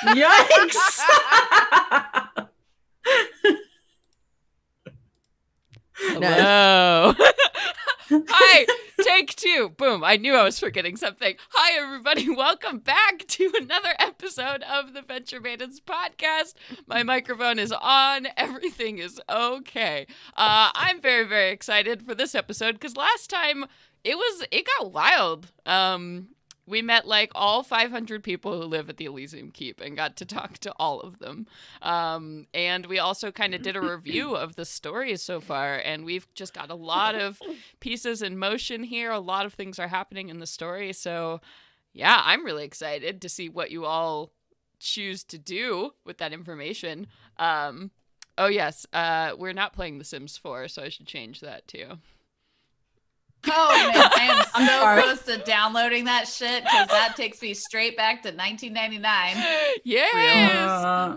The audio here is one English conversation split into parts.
Yikes! Hello. Hi, take two. Boom. I knew I was forgetting something. Hi, everybody. Welcome back to another episode of the Venture Maidens podcast. My microphone is on. Everything is okay. I'm very, very excited for this episode because last time it got wild. We met like all 500 people who live at the Elysium Keep and got to talk to all of them. And we also kind of did a review of the stories so far, and we've just got a lot of pieces in motion here. A lot of things are happening in the story. So yeah, I'm really excited to see what you all choose to do with that information. Oh yes, we're not playing The Sims 4, so I should change that too. Oh man, I am so close to downloading that shit because that takes me straight back to 1999. Yes.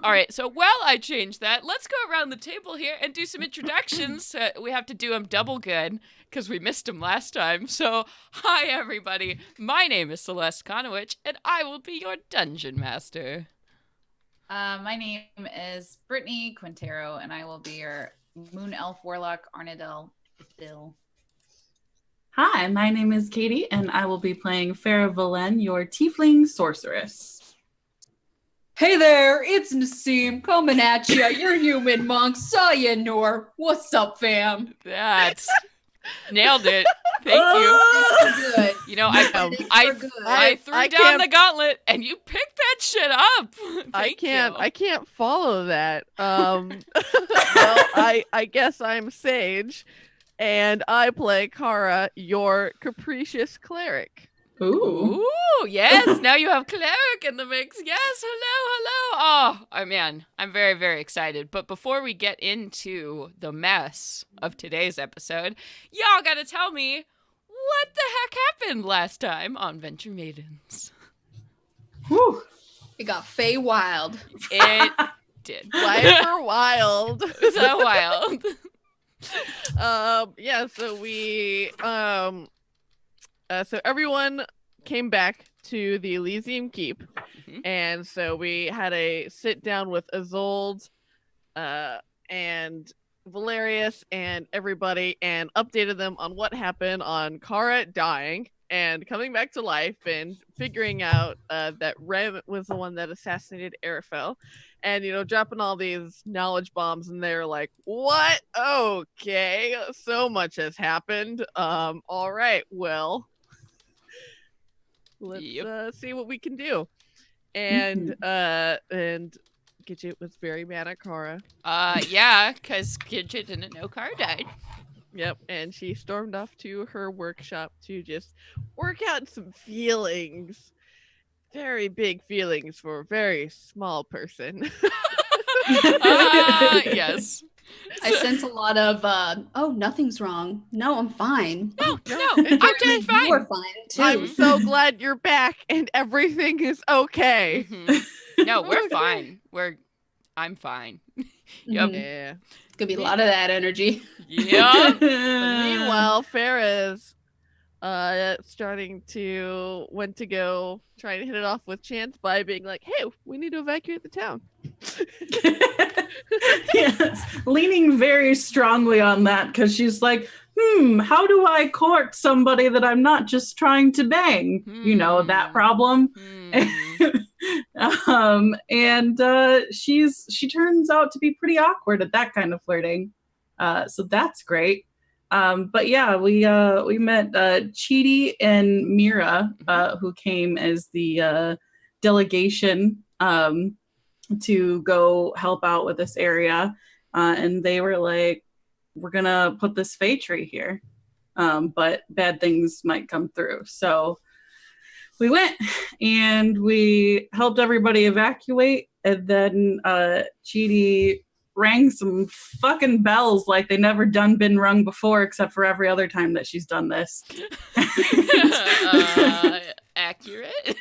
All right. So while I change that, let's go around the table here and do some introductions. We have to do them double good because we missed them last time. So hi everybody. My name is Celeste Konowich, and I will be your dungeon master. My name is Brittany Quintero, and I will be your Moon Elf Warlock Arnadel Bill. Hi, my name is Katie, and I will be playing Farah Valen, your Tiefling Sorceress. Hey there, it's Nassim coming at you. You're human monk. Saw ya, Nor. What's up, fam? That's nailed it. Thank you. Good. You know, I threw down the gauntlet, and you picked that shit up. I can't follow that. Well, I guess I'm Sage. And I play Kara, your capricious cleric. Ooh, yes. Now you have cleric in the mix. Yes, hello. Oh, man, I'm very, very excited. But before we get into the mess of today's episode, y'all gotta tell me what the heck happened last time on Venture Maidens. Whew. It got Fey wild. It did. Wild. Wild. So wild. So we so everyone came back to the Elysium Keep, and so we had a sit down with Isolde and Valerius and everybody, and updated them on what happened on Kara dying and coming back to life, and figuring out that Rem was the one that assassinated Arafel. And, dropping all these knowledge bombs, and they're like, what? Okay, so much has happened. All right, well, let's see what we can do. And Gidget was very mad at Kara. Yeah, because Gidget didn't know Kara died. Yep, and she stormed off to her workshop to just work out some feelings. Very big feelings for a very small person. Yes. I sense a lot of, nothing's wrong. No, I'm fine. No, I'm just fine. You're fine, too. I'm so glad you're back and everything is okay. Mm-hmm. No, we're fine. I'm fine. Yep. Yeah. It's going to be a lot of that energy. Yep. Meanwhile, Farah's starting to go trying to hit it off with Chance by being like, hey, we need to evacuate the town. Yes, leaning very strongly on that, because she's like, how do I court somebody that I'm not just trying to bang? That problem. And she turns out to be pretty awkward at that kind of flirting. So that's great. But yeah, we met Chidi and Mira, who came as the delegation to go help out with this area. And they were like, we're gonna put this Fae tree here, but bad things might come through. So we went and we helped everybody evacuate, and then Chidi rang some fucking bells like they never been rung before, except for every other time that she's done this. Accurate.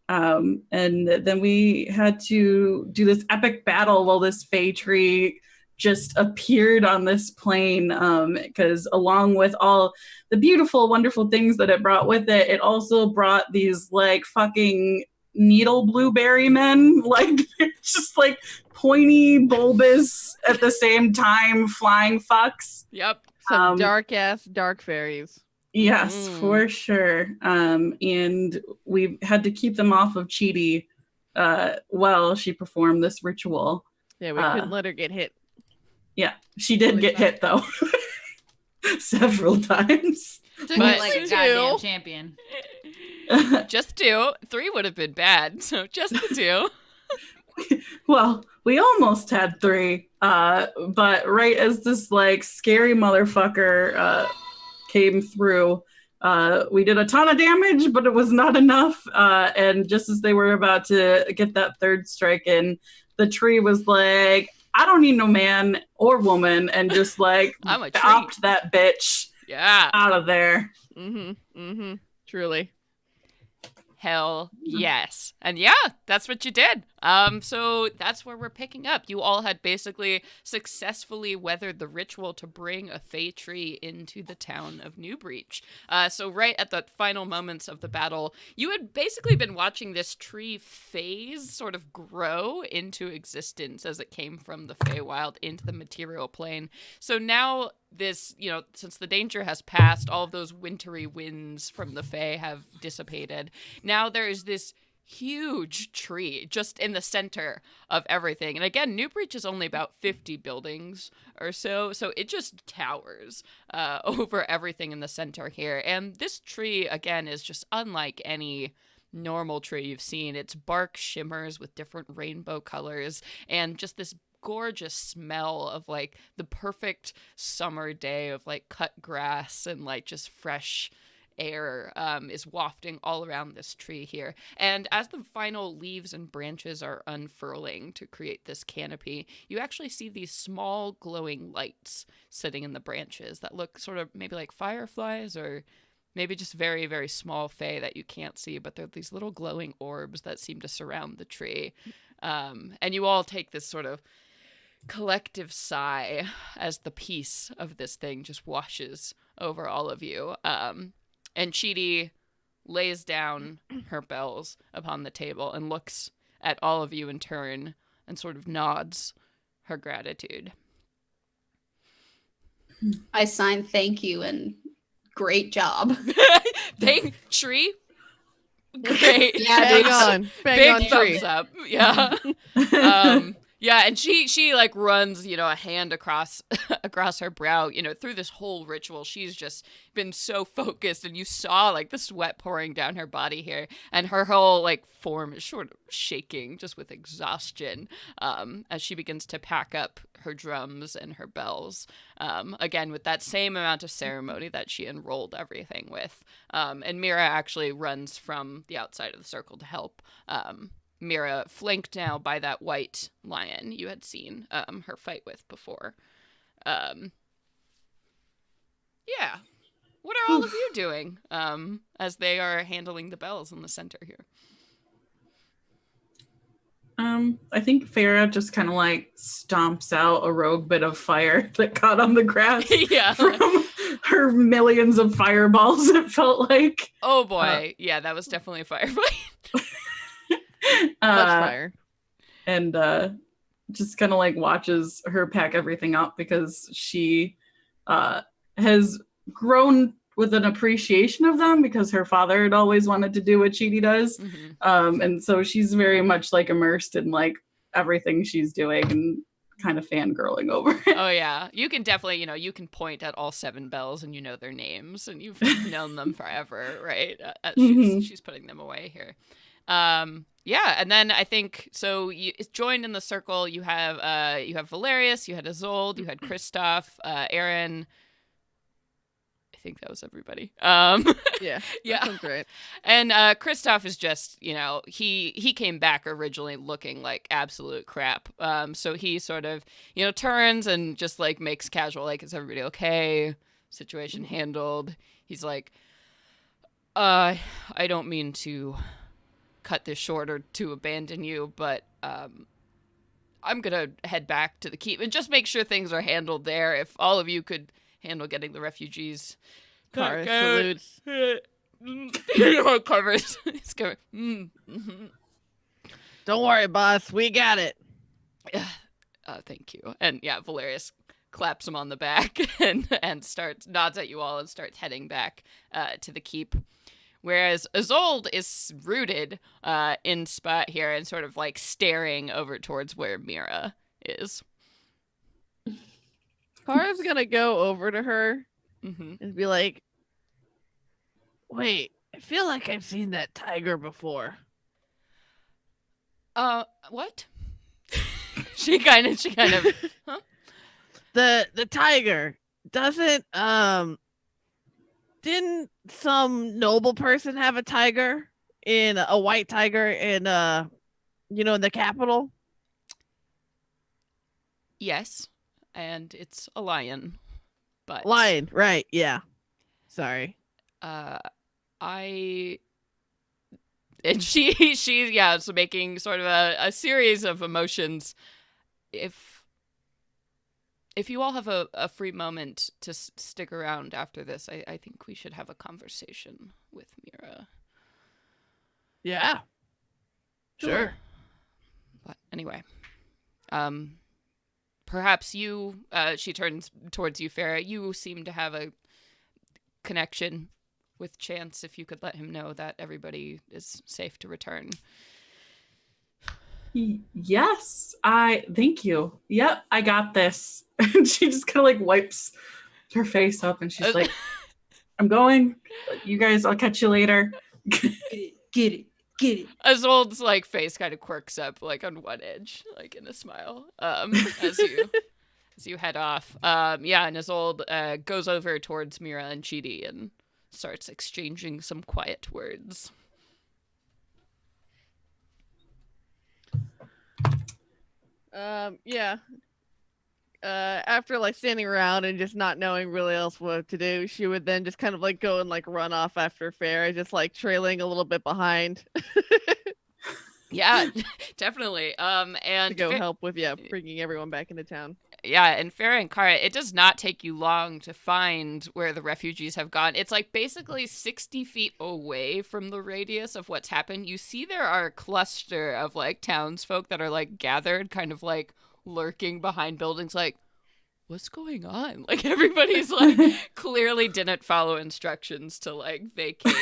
And then we had to do this epic battle while this Fae tree just appeared on this plane, because along with all the beautiful, wonderful things that it brought with it, it also brought these like fucking needle blueberry men, like just like pointy, bulbous at the same time, flying fucks. Yep. Some dark fairies. Yes, for sure. And we had to keep them off of Chidi while she performed this ritual. Yeah, we couldn't let her get hit. Yeah, she did get hit though. Several times. Took me like a goddamn champion. Just 2. 3 would have been bad, so just the 2. Well, we almost had 3, but right as this like scary motherfucker came through, we did a ton of damage, but it was not enough. And just as they were about to get that 3rd strike in, the tree was like, I don't need no man or woman, and just like bopped that bitch out of there. Truly. Hell yes. And yeah, that's what you did. So that's where we're picking up. You all had basically successfully weathered the ritual to bring a Fey tree into the town of Newbreach. So right at the final moments of the battle, you had basically been watching this tree phase sort of grow into existence as it came from the Feywild into the material plane. So now this, since the danger has passed, all of those wintry winds from the Fae have dissipated. Now there is this huge tree just in the center of everything. And again, Newbreach is only about 50 buildings or so it just towers over everything in the center here. And this tree, again, is just unlike any normal tree you've seen. Its bark shimmers with different rainbow colors, and just this gorgeous smell of like the perfect summer day of like cut grass and like just fresh air is wafting all around this tree here. And as the final leaves and branches are unfurling to create this canopy, you actually see these small glowing lights sitting in the branches that look sort of maybe like fireflies, or maybe just very, very small fae that you can't see, but they're these little glowing orbs that seem to surround the tree. And you all take this sort of collective sigh as the peace of this thing just washes over all of you. And Chidi lays down her bells upon the table and looks at all of you in turn and sort of nods her gratitude. I sign thank you and great job. Thank tree. Great. Yeah, bang on Big tree. thumbs up. Yeah. Yeah, and she like runs, a hand across her brow, through this whole ritual. She's just been so focused, and you saw like the sweat pouring down her body here, and her whole like form is sort of shaking just with exhaustion as she begins to pack up her drums and her bells, again with that same amount of ceremony that she enrolled everything with. And Mira actually runs from the outside of the circle to help. Mira, flanked now by that white lion you had seen her fight with before. Yeah. What are all of you doing as they are handling the bells in the center here? I think Farah just kind of like stomps out a rogue bit of fire that caught on the grass from her millions of fireballs, it felt like. Oh boy. Yeah, that was definitely a firefight. Much fire. And just kind of like watches her pack everything up, because she has grown with an appreciation of them, because her father had always wanted to do what Chidi does. Mm-hmm. And so she's very much like immersed in like everything she's doing and kind of fangirling over it. Oh yeah, you can definitely, you can point at all 7 bells and you know their names and you've known them forever, right? She's putting them away here. Yeah, and then I think so. It's joined in the circle. You have Valerius, you had Isolde, you had Kristoff, Aaron. I think that was everybody. Yeah, yeah, that sounds right. And Kristoff is just, he came back originally looking like absolute crap. So he sort of, turns and just like makes casual, like, is everybody okay? Situation handled. He's like, I don't mean to cut this short or to abandon you, but I'm gonna head back to the keep and just make sure things are handled there. If all of you could handle getting the refugees. Kara salutes. Covers. He's going, Don't worry, boss. We got it. Thank you. And yeah, Valerius claps him on the back and nods at you all and starts heading back to the keep. Whereas Isolde is rooted in spot here and sort of like staring over towards where Mira is. Kara's gonna go over to her Mm-hmm. and be like, "Wait, I feel like I've seen that tiger before." What? she kind of huh? The tiger doesn't didn't some noble person have a tiger in a white tiger in in the capital? Yes, and it's a lion, but Lion, right? Yeah. Sorry. I and she yeah, so making sort of a series of emotions. If you all have a free moment to stick around after this, I think we should have a conversation with Mira. Yeah. Sure. But anyway, perhaps you, she turns towards you, Farah. You seem to have a connection with Chance. If you could let him know that everybody is safe to return. Yes, thank you. Yep, I got this. And she just kind of like wipes her face up and she's like, I'm going. You guys, I'll catch you later. Get it. Isolde's like face kind of quirks up like on one edge, like in a smile. As you head off. Yeah, and Isolde goes over towards Mira and Chidi and starts exchanging some quiet words. Yeah. After like standing around and just not knowing really else what to do, she would then just kind of like go and like run off after Farah, just like trailing a little bit behind. Yeah, definitely. And to go help with bringing everyone back into town. Yeah, and Farah and Kara, it does not take you long to find where the refugees have gone. It's like basically 60 feet away from the radius of what's happened. You see there are a cluster of like townsfolk that are like gathered, kind of like lurking behind buildings, like, what's going on? Like everybody's like clearly didn't follow instructions to like vacate.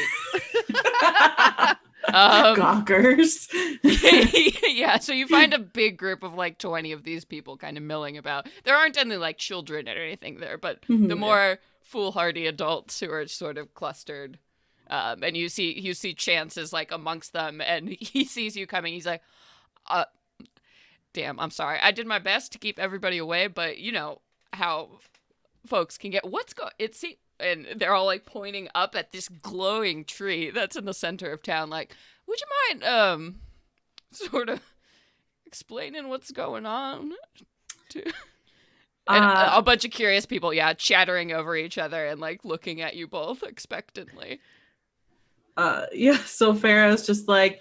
Gawkers. Yeah, so you find a big group of like 20 of these people kind of milling about. There aren't any like children or anything there, but the more foolhardy adults who are sort of clustered. And you see Chance is like amongst them, and he sees you coming. He's like, damn, I'm sorry. I did my best to keep everybody away, but you know how folks can get. And they're all like pointing up at this glowing tree that's in the center of town. Like, would you mind sort of explaining what's going on? And a bunch of curious people, chattering over each other and like looking at you both expectantly. So Farah's just like,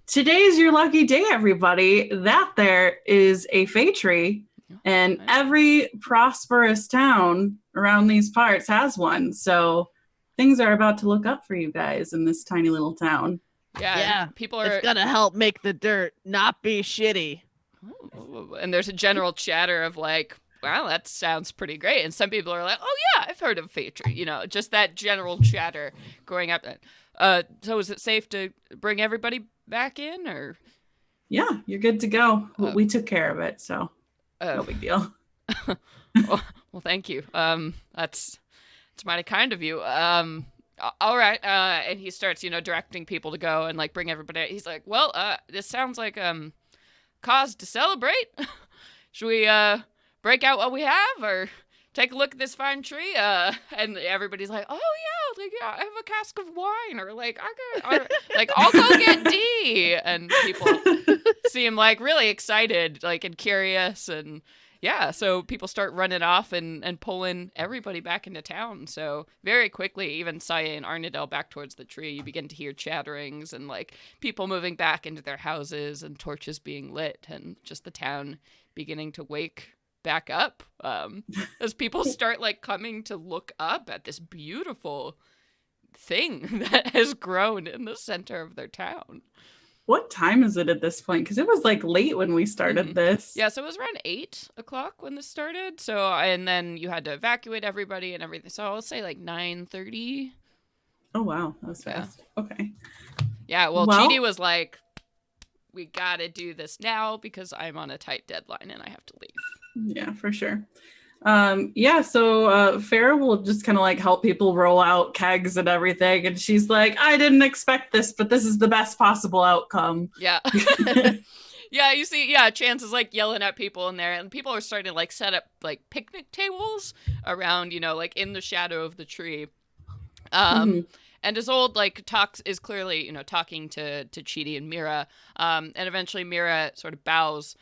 today's your lucky day, everybody. That there is a fay tree, and nice. Every prosperous town around these parts has one. So things are about to look up for you guys in this tiny little town. Yeah. People are. It's gonna help make the dirt not be shitty. And there's a general chatter of like, wow, that sounds pretty great. And some people are like, oh yeah, I've heard of fay tree. You know, just that general chatter going up. So is it safe to bring everybody back in, or? Yeah, you're good to go. We took care of it, so no big deal. Well, thank you. That's mighty kind of you. All right. And he starts, directing people to go and like bring everybody. He's like, well, this sounds like cause to celebrate. Should we break out what we have, or take a look at this fine tree? And everybody's like, oh yeah, like I have a cask of wine, or like I'll go get D. And people seem like really excited, like and curious, and yeah, so people start running off and pulling everybody back into town. So very quickly, even Saya and Arnadel back towards the tree, you begin to hear chatterings and like people moving back into their houses and torches being lit and just the town beginning to wake back up as people start like coming to look up at this beautiful thing that has grown in the center of their town. what time is it at this point? Because it was like late when we started this. Yeah, so it was around 8 o'clock when this started. So, and then you had to evacuate everybody and everything. So I'll say like 9:30. Oh, wow. That was fast. Okay. Yeah, well, Chidi was like, we gotta do this now because I'm on a tight deadline and I have to leave. Yeah, for sure. So Farrah will just kind of like help people roll out kegs and everything. And she's like, I didn't expect this, but this is the best possible outcome. Yeah. Yeah, you see, Chance is like yelling at people in there, and people are starting to like set up like picnic tables around, like in the shadow of the tree. And Isolde like is clearly, talking to Chidi and Mira. And eventually Mira sort of bows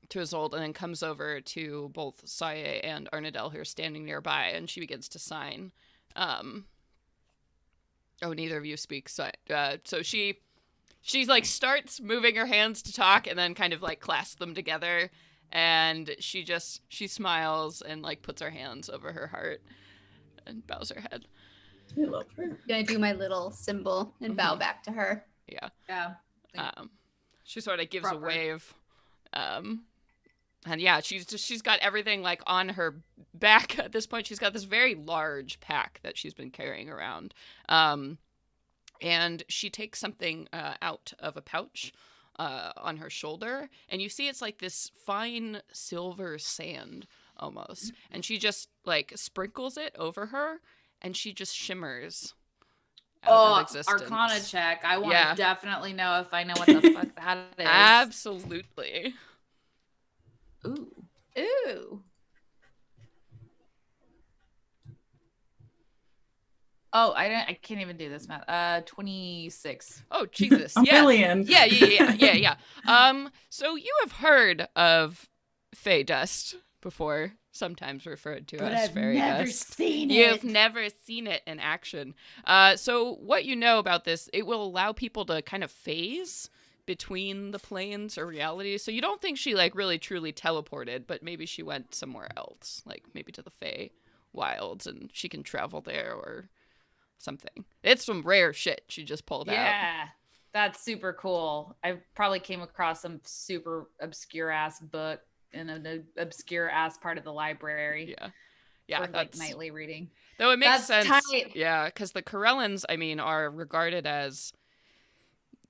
to Isolde and then comes over to both Saya and Arnadel, who are standing nearby, and she begins to sign. Neither of you speak. So she's like starts moving her hands to talk and then kind of like clasps them together, and she smiles and like puts her hands over her heart and bows her head. I love her. Gonna do my little symbol and bow back to her. Yeah. Yeah. She sort of gives a wave. And yeah, she's got everything like on her back at this point. She's got this very large pack that she's been carrying around. And she takes something out of a pouch on her shoulder, and you see it's like this fine silver sand almost. And she just like sprinkles it over her, and she just shimmers out of existence. Arcana check. I want to definitely know if I know what the fuck that is. Absolutely. Ooh. Oh, I can't even do this math. 26. Oh, Jesus. A million. Yeah. So you have heard of Fey Dust before, sometimes referred to as Fairy Dust. I've never seen it. You've never seen it in action. So what you know about this, it will allow people to kind of phase between the planes or realities. So you don't think she like really truly teleported, but maybe she went somewhere else, like maybe to the Fey wilds, and she can travel there or something. It's some rare shit she just pulled out. Yeah, that's super cool. I probably came across some super obscure ass book in an obscure ass part of the library. Yeah, for, like nightly reading. Though it makes That's sense. tight. Yeah, because the Corellans, are regarded as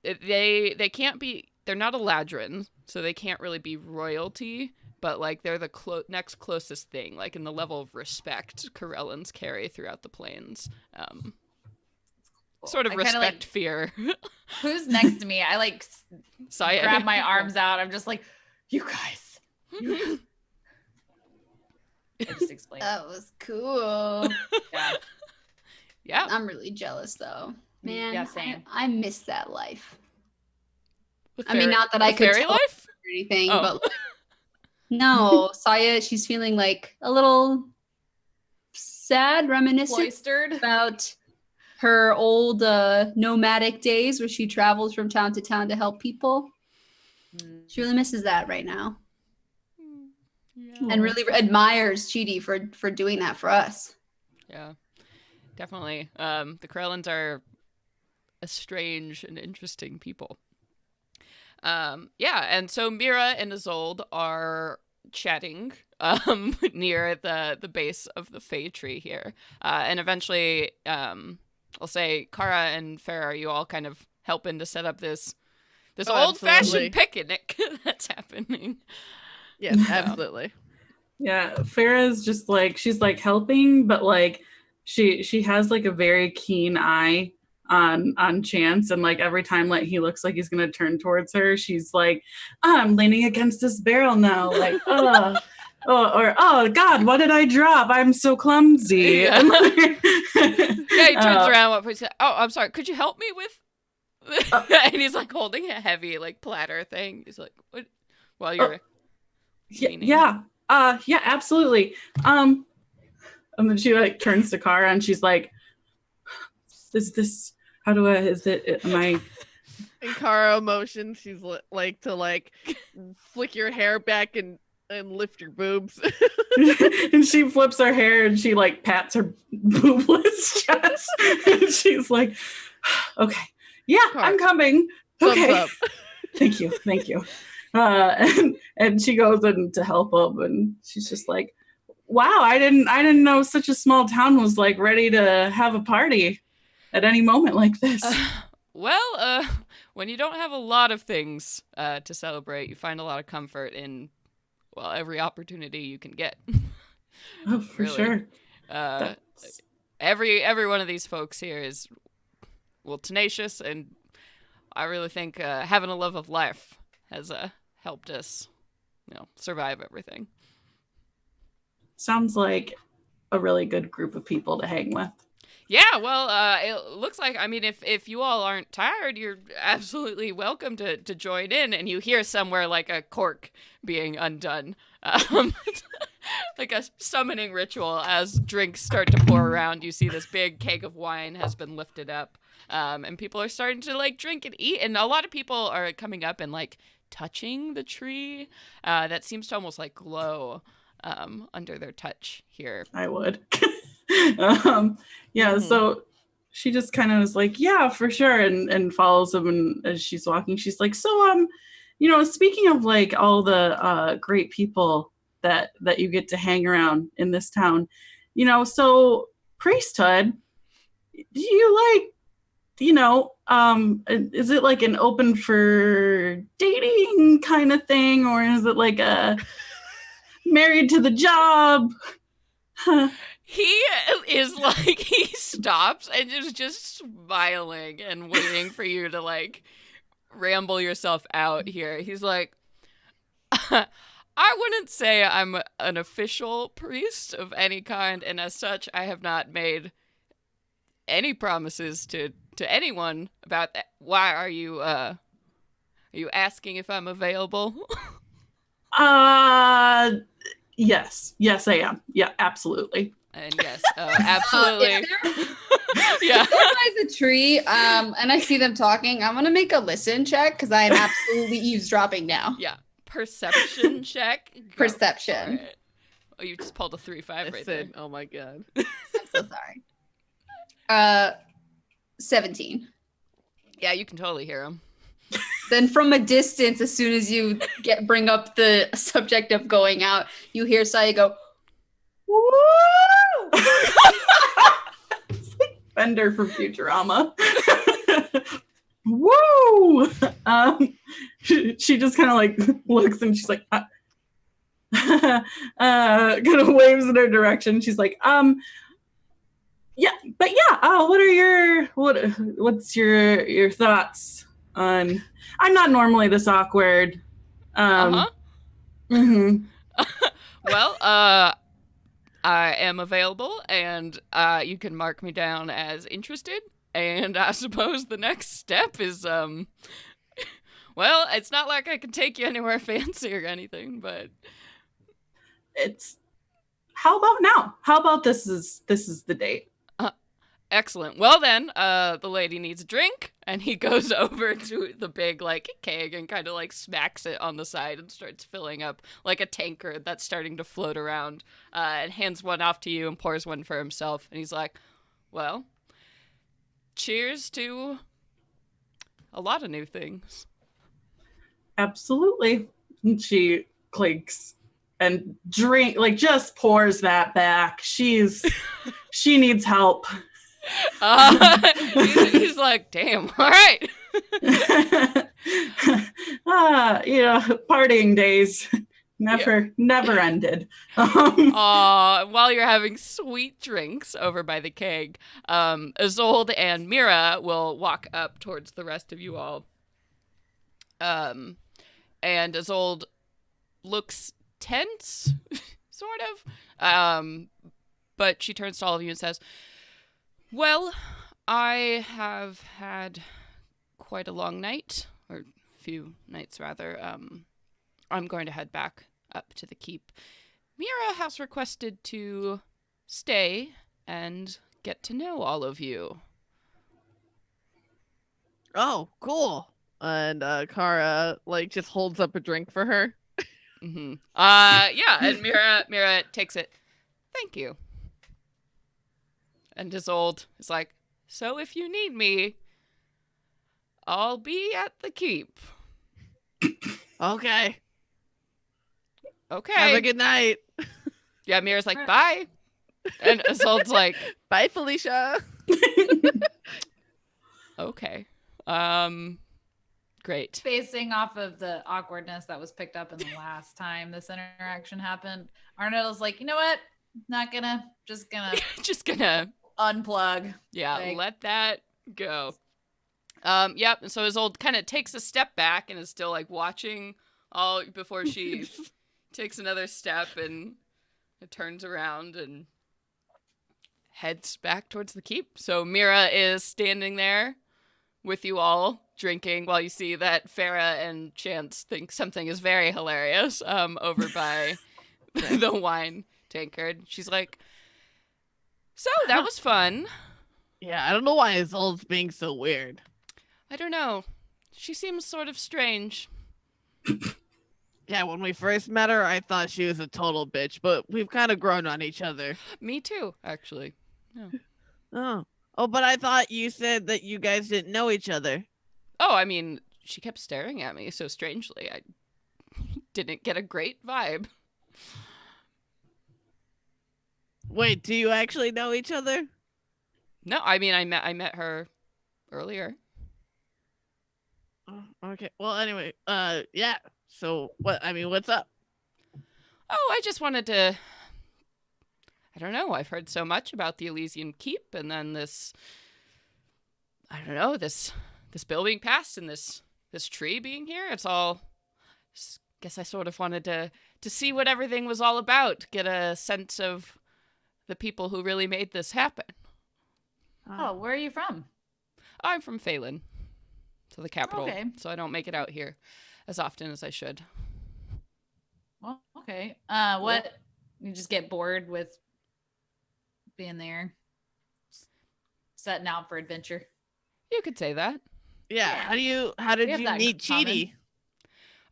they can't be. They're not Eladrin, so they can't really be royalty. But like they're the next closest thing, like in the level of respect Corellans carry throughout the planes. Sort of respect, fear. Who's next to me? I like Saya. grab my arms out. I'm just like, you guys. I just explained. That was cool. Yeah. I'm really jealous though. Man, Yeah, same. I miss that life. The I mean, not that I could fairy tell life. or anything, Oh. but like, no, Saya, she's feeling like a little sad, reminiscent Cloistered. about her old nomadic days where she travels from town to town to help people. She really misses that right now. Yeah. And really admires Chidi for doing that for us. Yeah, definitely. The Corellans are a strange and interesting people. And so Mira and Isolde are chatting near the base of the Fey tree here. And eventually, I'll say Kara and Farrah, you all kind of helping to set up this old-fashioned picnic that's happening. Yes, absolutely. Yeah, Farrah's just like, she's like helping, but like she has like a very keen eye on Chance, and like every time like he looks like he's gonna turn towards her, she's like, I'm leaning against this barrel now, like oh God, what did I drop? I'm so clumsy. Yeah. He turns around. I'm sorry. Could you help me with? And he's like holding a heavy like platter thing. He's like, what? While you're leaning. Yeah, absolutely. And then she like turns to Kara and she's like, am I? In Kara motion, she's like to flick your hair back and lift your boobs. And she flips her hair and she like pats her boobless chest. And she's like, okay, yeah, Kara. I'm coming. Thumbs Okay. up. Thank you. And she goes in to help him, and she's just like, wow, I didn't know such a small town was like ready to have a party at any moment like this. Well, when you don't have a lot of things to celebrate, you find a lot of comfort in, well, every opportunity you can get. Oh, for really. sure. That's... Every one of these folks here is, well, tenacious, and I really think having a love of life has helped us, survive everything. Sounds like a really good group of people to hang with. Yeah, well, it looks like, I mean, if you all aren't tired, you're absolutely welcome to join in, and you hear somewhere like a cork being undone. Like a summoning ritual as drinks start to pour around. You see this big keg of wine has been lifted up, and people are starting to like drink and eat, and a lot of people are coming up and like touching the tree that seems to almost like glow under their touch here. I would. So she just kind of was like, yeah, for sure, and follows him, and as she's walking, she's like, so speaking of like all the great people that you get to hang around in this town, so priesthood, do you like, is it like an open for dating kind of thing, or is it like a married to the job? He is like, he stops and is just smiling and waiting for you to like ramble yourself out here. He's like, I wouldn't say I'm an official priest of any kind, and as such, I have not made any promises to anyone about that. Why are you asking if I'm available? Yes, I am. Yeah, absolutely. And yes, absolutely. Yeah. If they're by the tree, and I see them talking, I'm gonna make a listen check because I am absolutely eavesdropping now. Yeah, perception check. Perception. Oh, you just pulled a 3-5 right there. Oh my god. I'm so sorry. 17. Yeah, you can totally hear him. Then from a distance, as soon as you bring up the subject of going out, you hear Saya go, woo! Fender from Futurama. Woo! She just kind of like looks, and she's like, kind of waves in her direction. She's like, what's your thoughts on? I'm not normally this awkward. Mm-hmm. Well, I am available, and you can mark me down as interested. And I suppose the next step is, well, it's not like I can take you anywhere fancy or anything, but how about now? How about this is the date? Excellent. Well then, the lady needs a drink, and he goes over to the big like keg and kind of like smacks it on the side and starts filling up like a tanker that's starting to float around, and hands one off to you and pours one for himself. And he's like, well, cheers to a lot of new things. Absolutely. And she clinks and just pours that back. She needs help. He's like, damn, all right. Partying days never ended. While you're having sweet drinks over by the keg, Isolde and Mira will walk up towards the rest of you all. And Isolde looks tense, sort of. But she turns to all of you and says, well, I have had quite a long night, or few nights rather. I'm going to head back up to the keep. Mira has requested to stay and get to know all of you. Oh, cool. And Kara like just holds up a drink for her. Mm-hmm. Yeah, and Mira takes it. Thank you. And Isolde is like, so if you need me, I'll be at the keep. Okay. Okay. Have a good night. Yeah, Mira's like, bye. And Isolde's like, Bye, Felicia. okay. Great. Facing off of the awkwardness that was picked up in the last time this interaction happened, Arnold's like, you know what? Just gonna unplug. Yeah, Like- let that go. Yep. And so Isolde kind of takes a step back and is still like watching all before she takes another step and it turns around and heads back towards the keep. So Mira is standing there with you all drinking while you see that Farah and Chance think something is very hilarious over by the wine tankard. She's like, so that was fun. Yeah, I don't know why Isolde's being so weird. I don't know. She seems sort of strange. Yeah, when we first met her, I thought she was a total bitch, but we've kind of grown on each other. Me too, actually. Yeah. Oh, but I thought you said that you guys didn't know each other. Oh, I mean, she kept staring at me so strangely. I didn't get a great vibe. Wait, do you actually know each other? No, I mean, I met her earlier. Oh, okay. Well, anyway, yeah. So what's up? Oh, I just wanted to. I don't know. I've heard so much about the Elysian Keep, and then this. I don't know, this bill being passed and this tree being here. It's all. Guess I sort of wanted to see what everything was all about, get a sense of the people who really made this happen. Oh, where are you from? I'm from Phelan, so the capital. Okay. So I don't make it out here as often as I should. Well, okay. What? You just get bored with being there, setting out for adventure. You could say that. Yeah. Yeah. How did We have you that in meet common. Cheaty?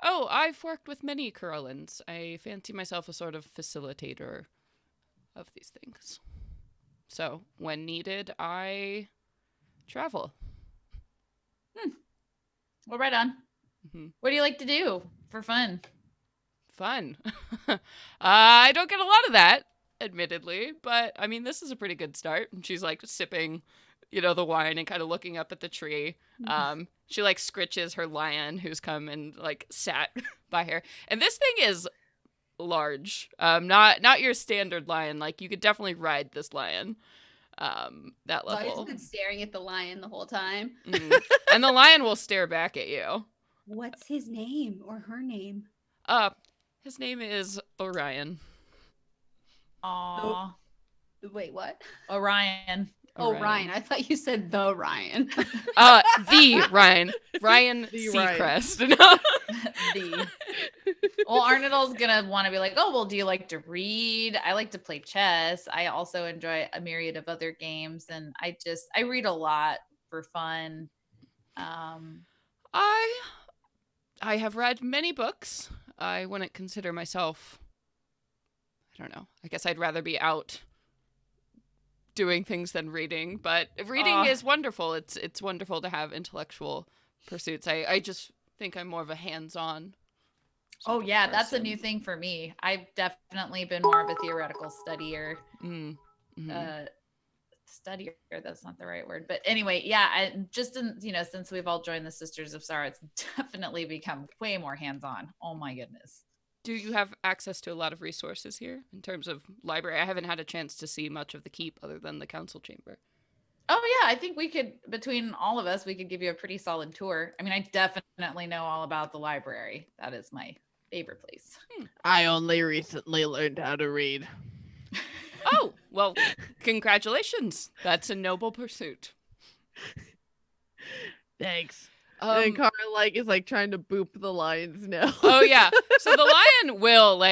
Oh, I've worked with many Curlins. I fancy myself a sort of facilitator of these things. So, when needed, I travel. Well, right on. Mhm. What do you like to do for fun? Fun. I don't get a lot of that, admittedly, but I mean, this is a pretty good start. And she's like sipping, the wine and kind of looking up at the tree. She like scritches her lion who's come and like sat by her. And this thing is large. Not your standard lion. Like you could definitely ride this lion. That So I've level. just been staring at the lion the whole time. Mhm. And the lion will stare back at you. What's his name or her name? His name is Orion. Aw, Wait, what? Orion. Oh, Ryan. I thought you said the Ryan. The Ryan. Ryan The Ryan. Seacrest. No. The. Well, Arnold's gonna want to be like, oh, well, do you like to read? I like to play chess. I also enjoy a myriad of other games, and I read a lot for fun. I have read many books. I wouldn't consider myself, I don't know. I guess I'd rather be out doing things than reading, but reading is wonderful. It's wonderful to have intellectual pursuits. I just think I'm more of a hands-on. Oh yeah, that's a person. new thing for me. I've definitely been more of a theoretical studier. Mm. Mhm. Studier, that's not the right word, but anyway, yeah, since we've all joined the Sisters of Sorrow, it's definitely become way more hands-on. Oh my goodness. Do you have access to a lot of resources here in terms of library? I haven't had a chance to see much of the keep other than the council chamber. Oh yeah, I think we could, between all of us, we could give you a pretty solid tour. I mean, I definitely know all about the library. That is my favorite place. I only recently learned how to read. Oh, well, congratulations. That's a noble pursuit. Thanks. And Cara is trying to boop the lion's nose. Oh yeah. So the lion will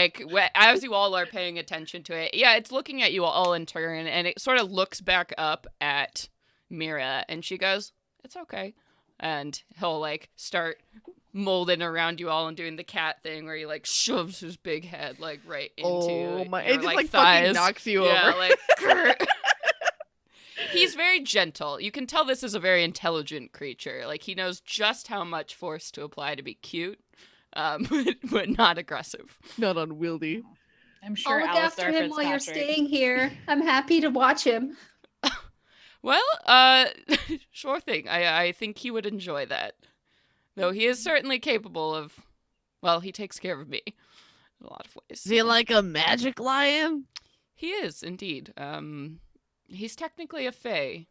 as you all are paying attention to it. Yeah, it's looking at you all in turn, and it sort of looks back up at Mira, and she goes, "It's okay," and he'll start molding around you all and doing the cat thing where he shoves his big head right into Oh my! your, It just thighs. fucking knocks you over. Yeah, He's very gentle. You can tell this is a very intelligent creature. Like, he knows just how much force to apply to be cute, but not aggressive. Not unwieldy. I'm sure I'll look Alistair after him while you're Fitzpatrick. staying here. I'm happy to watch him. Well, sure thing. I think he would enjoy that. Though he is certainly capable of, well, he takes care of me in a lot of ways. Is he like a magic lion? He is, indeed. He's technically a fae.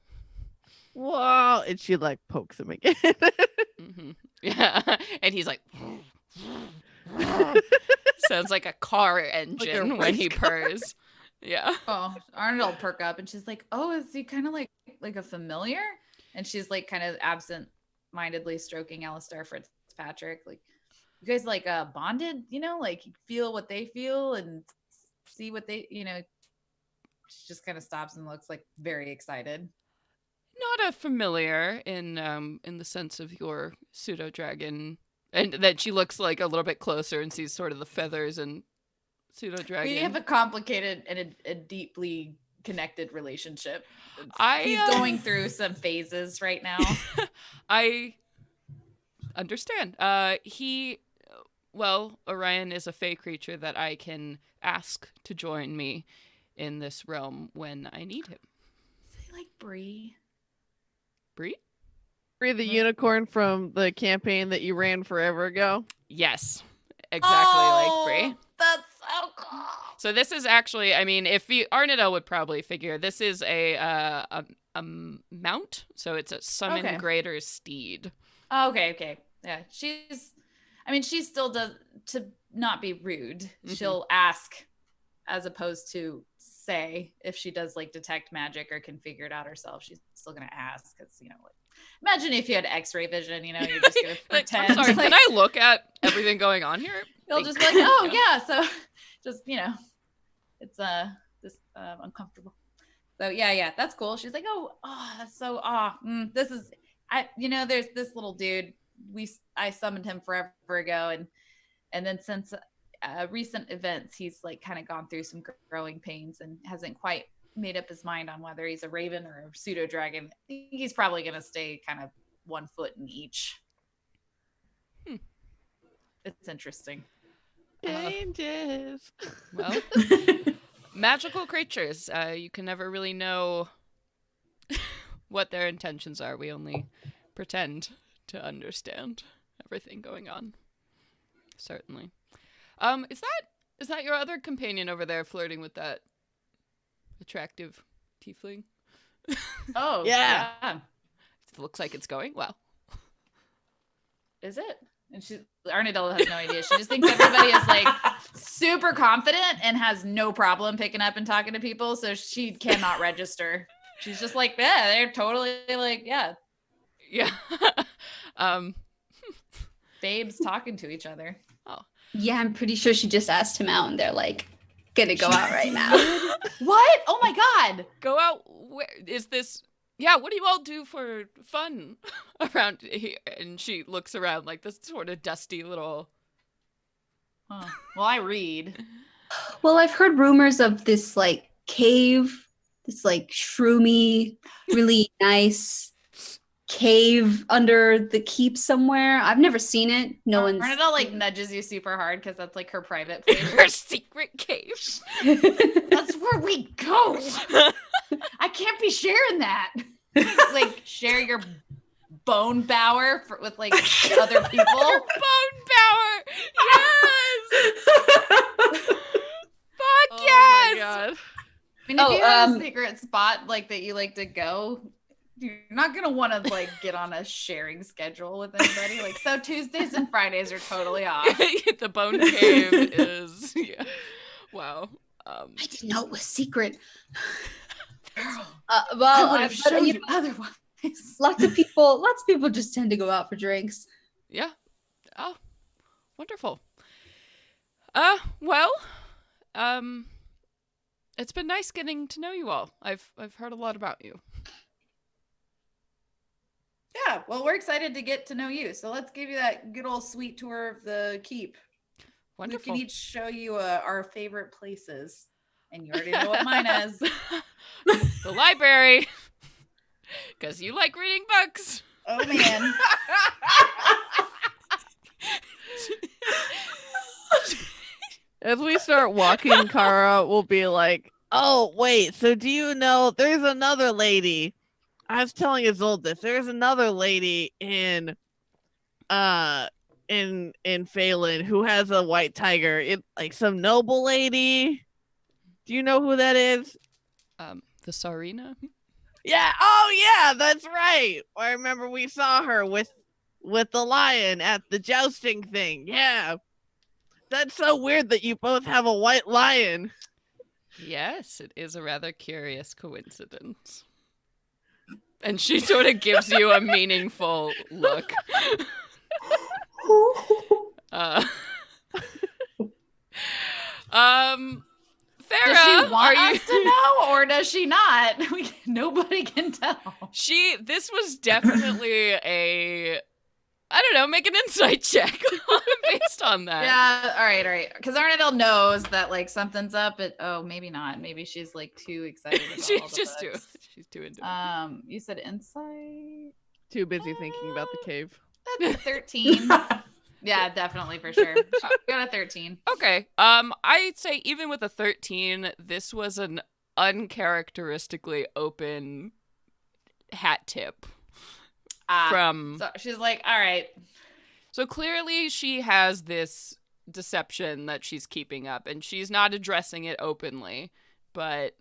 Wow. And she like pokes him again. Mm-hmm. Yeah. And he's like, sounds like a car engine when he purrs. Yeah. Oh, Arnold will perk up and she's like, oh, is he kind of like a familiar? And she's like kind of absent-mindedly stroking Alistair Fitzpatrick. Like, you guys like bonded, you know, like you feel what they feel and see what they, you know. She just kind of stops and looks like very excited. Not a familiar in the sense of your pseudo dragon, and that she looks like a little bit closer and sees sort of the feathers and pseudo dragon. We have a complicated and a deeply connected relationship. He's going through some phases right now. I understand. Orion is a fae creature that I can ask to join me in this realm when I need him. Is he like Bree? Bree? Bree the unicorn from the campaign that you ran forever ago? Yes. Exactly like Bree. That's so cool. So this is actually, I mean, if Arnadel would probably figure, this is a mount. So it's a summon greater steed. Okay. Yeah. She still does, to not be rude. Mm-hmm. She'll ask as opposed to say if she does like detect magic or can figure it out herself. She's still going to ask because, you know, like, imagine if you had x-ray vision, you know, you're just going to pretend. I'm sorry, can I look at everything going on here? You'll just be like, oh, yeah. So just, you know, it's this uncomfortable. So yeah, that's cool. She's like, that's so, this is, there's this little dude. I summoned him forever ago. And then since recent events, he's like kind of gone through some growing pains and hasn't quite made up his mind on whether he's a raven or a pseudo dragon. I think he's probably going to stay kind of 1 foot in each. It's interesting. Changes. Well, magical creatures. You can never really know what their intentions are. We only pretend to understand everything going on. Certainly. Is that your other companion over there flirting with that attractive tiefling? Oh, yeah. It looks like it's going well. Is it? And Arnadella has no idea. She just thinks everybody is like super confident and has no problem picking up and talking to people. So she cannot register. She's just like, yeah, they're totally like, yeah. Yeah. Babes talking to each other. Oh. Yeah, I'm pretty sure she just asked him out and they're like, gonna go out right now. What? Oh my God. Go out? Where is this? Yeah, what do you all do for fun around here? And she looks around like this sort of dusty little... Huh. Well, I read. Well, I've heard rumors of this like cave, this like shroomy, really nice cave under the keep somewhere. I've never seen it. No one's... Arnadella like nudges you super hard because that's like her private place. Her secret cave. That's where we go. I can't be sharing that. Like share your bone bower with like other people. Your bone bower. Yes. Fuck Oh yes. my God. I mean, if you have a secret spot like that you like to go, you're not gonna want to like get on a sharing schedule with anybody. Like, so Tuesdays and Fridays are totally off. The bone cave is wow. I didn't know it was secret. I would have shown you otherwise. Lots of people just tend to go out for drinks. Yeah. Oh, wonderful. Well, it's been nice getting to know you all. I've heard a lot about you. Yeah, well, we're excited to get to know you. So let's give you that good old sweet tour of the keep. Wonderful. We can each show you our favorite places. And you already know what mine is. The library. Because you like reading books. Oh man. As we start walking, Kara will be like, "Oh, wait, so do you know there's another lady? I was telling Isolde this. There's another lady in Phelan who has a white tiger. It like some noble lady. Do you know who that is?" The Sarina? Yeah, oh yeah, that's right. I remember we saw her with the lion at the jousting thing. Yeah. That's so weird that you both have a white lion. Yes, it is a rather curious coincidence. And she sort of gives you a meaningful look. Farrah, Does she want are you... us to know, or does she not? Nobody can tell. This was definitely a... I don't know, make an insight check based on that. Yeah, all right. Because Arnadale knows that like something's up. Maybe not. Maybe she's like too excited about all the books. She's too into it. You said insight? Too busy thinking about the cave. That's a 13. Yeah, definitely for sure. Got a 13. Okay. I'd say even with a 13, this was an uncharacteristically open hat tip. So she's like, all right. So clearly she has this deception that she's keeping up, and she's not addressing it openly, but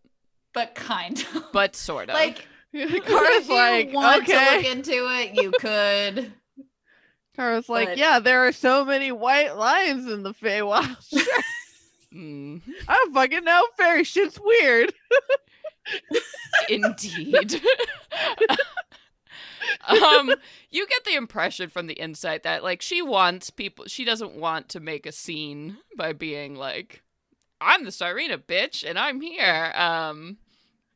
kind of. But sort of. Like, Kara's if you like, want okay. to look into it, you could. Kara's like, But- yeah, there are so many white lions in the Feywild. Sure. I don't fucking know. Fairy shit's weird. Indeed. You get the impression from the insight that like she doesn't want to make a scene by being like, I'm the Sarina bitch and I'm here.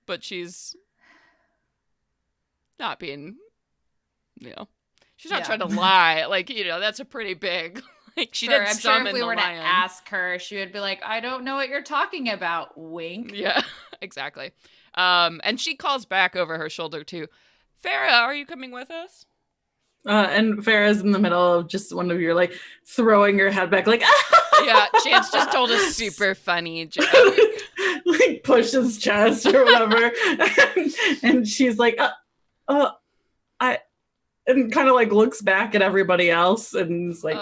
But she's not being, she's not trying to lie. Like, that's a pretty big, like she did I'm summon sure if we the were lion. to ask her, she would be like, I don't know what you're talking about, wink. Yeah, exactly. And she calls back over her shoulder too, Farrah, are you coming with us? And Farrah's in the middle of just one of your like throwing your head back like Yeah, Chance just told a super funny joke. like push his chest or whatever. and she's like, and kind of like looks back at everybody else and is like,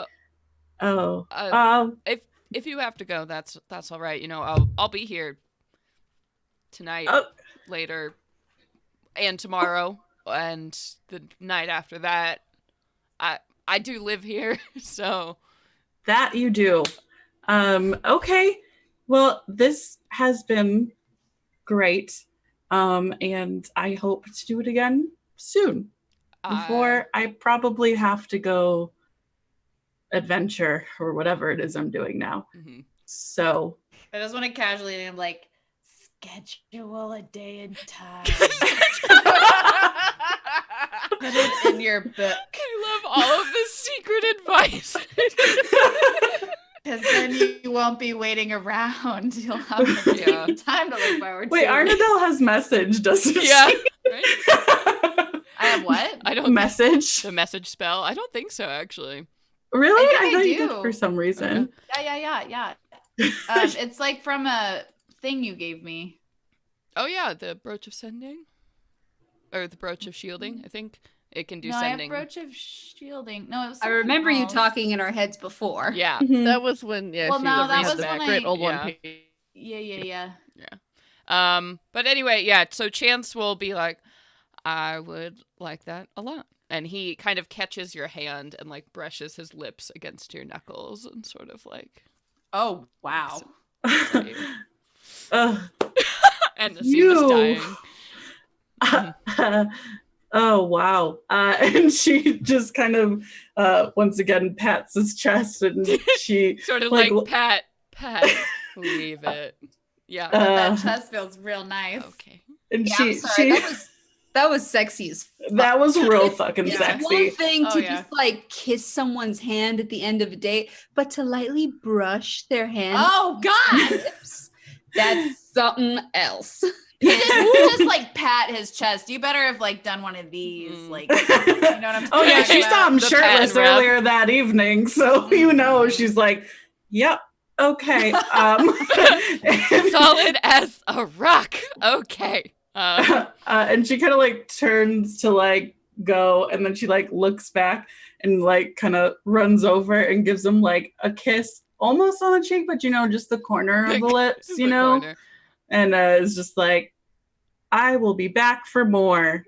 if you have to go, that's all right. I'll be here tonight, later, and tomorrow, and the night after that. I do live here, so that you do. Okay. Well, this has been great. And I hope to do it again soon. Before I probably have to go adventure or whatever it is I'm doing now. Mm-hmm. So I just want to casually and I'm like, schedule a day and time. Put it in your book. I love all of this secret advice. Because then you won't be waiting around. You'll have time to look forward to. Wait, Arnadale has message, doesn't she? Yeah. Right? I have what? I don't message. The message spell? I don't think so, actually. Really? I thought do. you did for some reason. Yeah. It's like from a thing you gave me. Oh yeah, the brooch of sending, or the brooch of shielding. I think it can do no, sending. I have brooch of shielding. No, it was. I remember you else. talking in our heads before. Yeah. That was when Well, she no, that had was that when great I- old Yeah. one piece. Yeah. But anyway, yeah. So Chance will be like, I would like that a lot, and he kind of catches your hand and like brushes his lips against your knuckles and sort of like. Oh wow. And the scene was dying. Oh wow. And she just kind of once again pats his chest and she Sort of like pat, leave it. Yeah. That chest feels real nice. Okay. and Yeah, she I'm sorry. That was sexy as fuck. that was real fucking Yeah. sexy. One thing Oh, to yeah. just like kiss someone's hand at the end of a date, but to lightly brush their hand. Oh God. That's something else. You didn't just like pat his chest. You better have like done one of these, like, you know what I'm Oh yeah, talking she saw him The shirtless pat and wrap. earlier that evening, so you know she's like, "Yep, okay." Solid as a rock. Okay. And she kind of like turns to like go, and then she like looks back and like kind of runs over and gives him like a kiss, almost on the cheek, but you know, just the corner of the lips, you The know, corner. and it's just like, I will be back for more.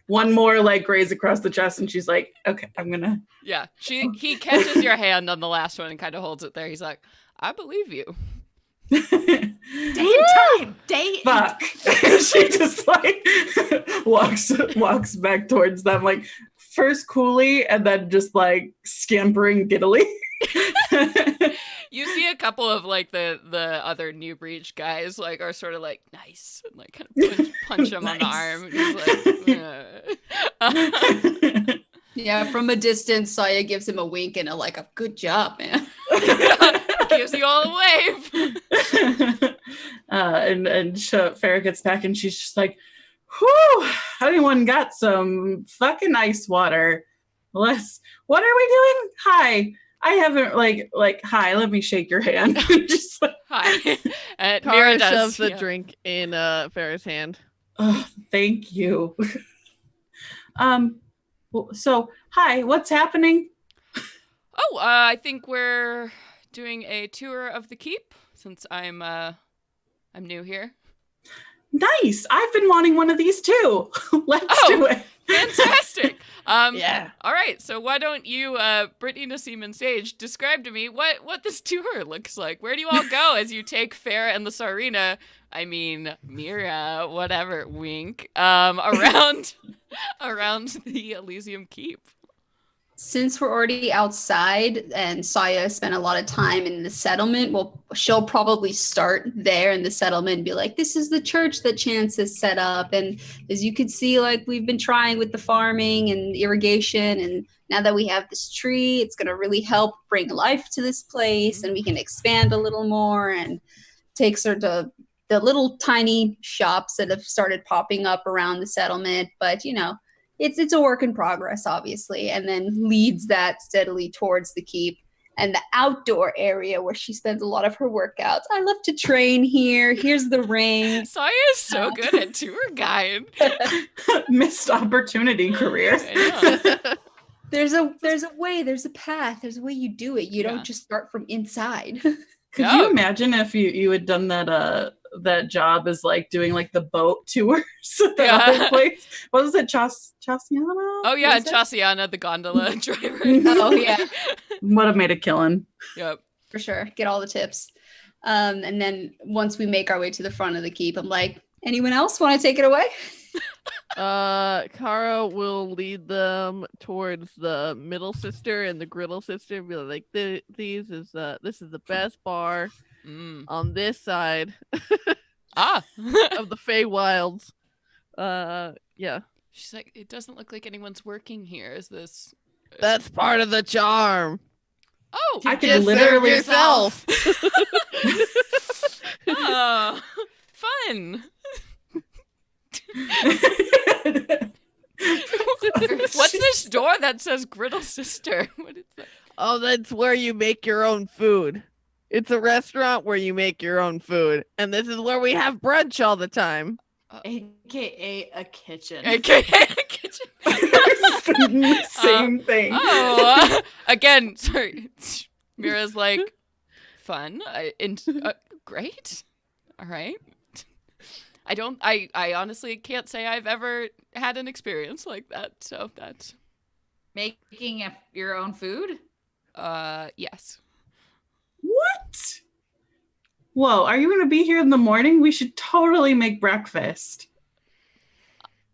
One more like graze across the chest, and she's like, okay, I'm gonna. Yeah. He catches your hand on the last one and kind of holds it there. He's like, I believe you. Day and time. Day and Fuck. She just like walks back towards them, like first coolly and then just like scampering giddily. You see a couple of like the other New Breach guys like are sort of like nice and like kind of punch him on the Nice. arm. And he's like, Yeah, from a distance, Saya gives him a wink and a good job, man. gives you all a wave. and Farrah gets back and she's just like, whew, anyone got some fucking ice water? What are we doing? Hi. I haven't hi, let me shake your hand. Just like, Hi. And Kara Mira does. shoves the Yeah. drink in Farrah's hand. oh, thank you. So hi, what's happening? Oh, I think we're doing a tour of the keep since I'm new here. Nice. I've been wanting one of these too. Let's do it. Fantastic. Yeah. All right. So why don't you, Brittany, Nassim, and Sage, describe to me what this tour looks like? Where do you all go as you take Farrah and the Tsarina, I mean Mira, whatever, wink, around the Elysium Keep? Since we're already outside and Saya spent a lot of time in the settlement, she'll probably start there in the settlement and be like, this is the church that Chance has set up. And as you can see, like we've been trying with the farming and irrigation. And now that we have this tree, it's going to really help bring life to this place. And we can expand a little more, and takes her to the little tiny shops that have started popping up around the settlement. But, you know, it's a work in progress, obviously, and then leads that steadily towards the keep and the outdoor area where she spends a lot of her workouts. I love to train here. Here's the ring. Saya is so good at tour guide. Missed opportunity career. I know. There's a way, there's a path, there's a way you do it. You don't just start from inside. Could you imagine if you had done that job as like doing like the boat tours at that other place? What was it, Chasiana? Oh yeah, Chasiana, the gondola driver. Oh yeah, would have made a killing. Yep. for sure. Get all the tips. And then once we make our way to the front of the keep, I'm like, anyone else want to take it away? Kara will lead them towards the middle sister and the griddle sister. Be like, this is the best bar on this side of the Feywilds. Yeah. She's like, it doesn't look like anyone's working here. Is this? That's part of the charm. Oh, I could Just serve literally yourself. oh, fun. What's this door that says Griddle Sister? What is that? Oh, that's where you make your own food. It's a restaurant where you make your own food. And this is where we have brunch all the time. AKA a kitchen. AKA a kitchen. Same thing. Again, sorry. Mira's like, fun. Great. All right. I honestly can't say I've ever had an experience like that. So that's Making your own food? yes. What? Whoa, are you going to be here in the morning? We should totally make breakfast.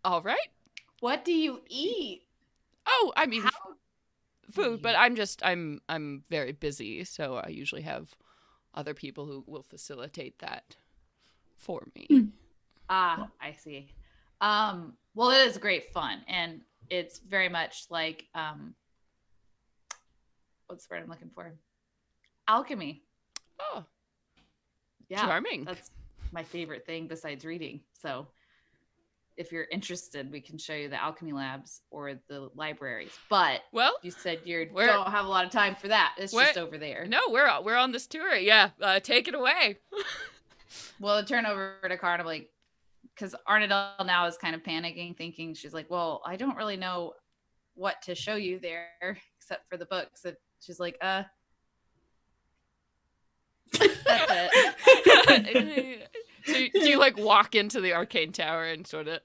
All right. What do you eat? Oh, I mean, How- food, but I'm very busy, so I usually have other people who will facilitate that for me. Ah, I see. Well, it is great fun, and it's very much like what's the word I'm looking for? Alchemy. Oh, Yeah, charming. That's my favorite thing besides reading. So if you're interested, we can show you the alchemy labs or the libraries. But you said you don't have a lot of time for that. It's just over there. No, we're on this tour. Yeah, take it away. Well, I turn over to Cara, like, because Arnadel now is kind of panicking, thinking she's like, well, I don't really know what to show you there except for the books. And she's like, that's it. So do you like walk into the arcane tower and sort of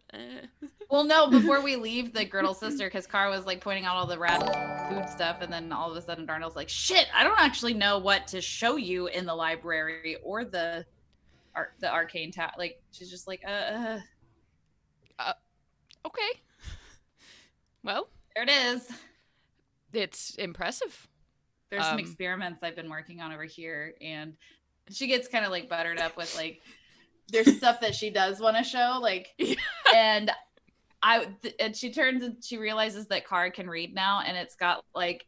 Well, no, before we leave the Girdle sister, because Cara was like pointing out all the rad food stuff, and then all of a sudden Darnell's like, shit, I don't actually know what to show you in the library or the arcane tower. Like, she's just like, okay. Well, there it is. It's impressive. There's some experiments I've been working on over here, and she gets kind of like buttered up with like, there's stuff that she does want to show, like, and she turns and she realizes that Cara can read now, and it's got like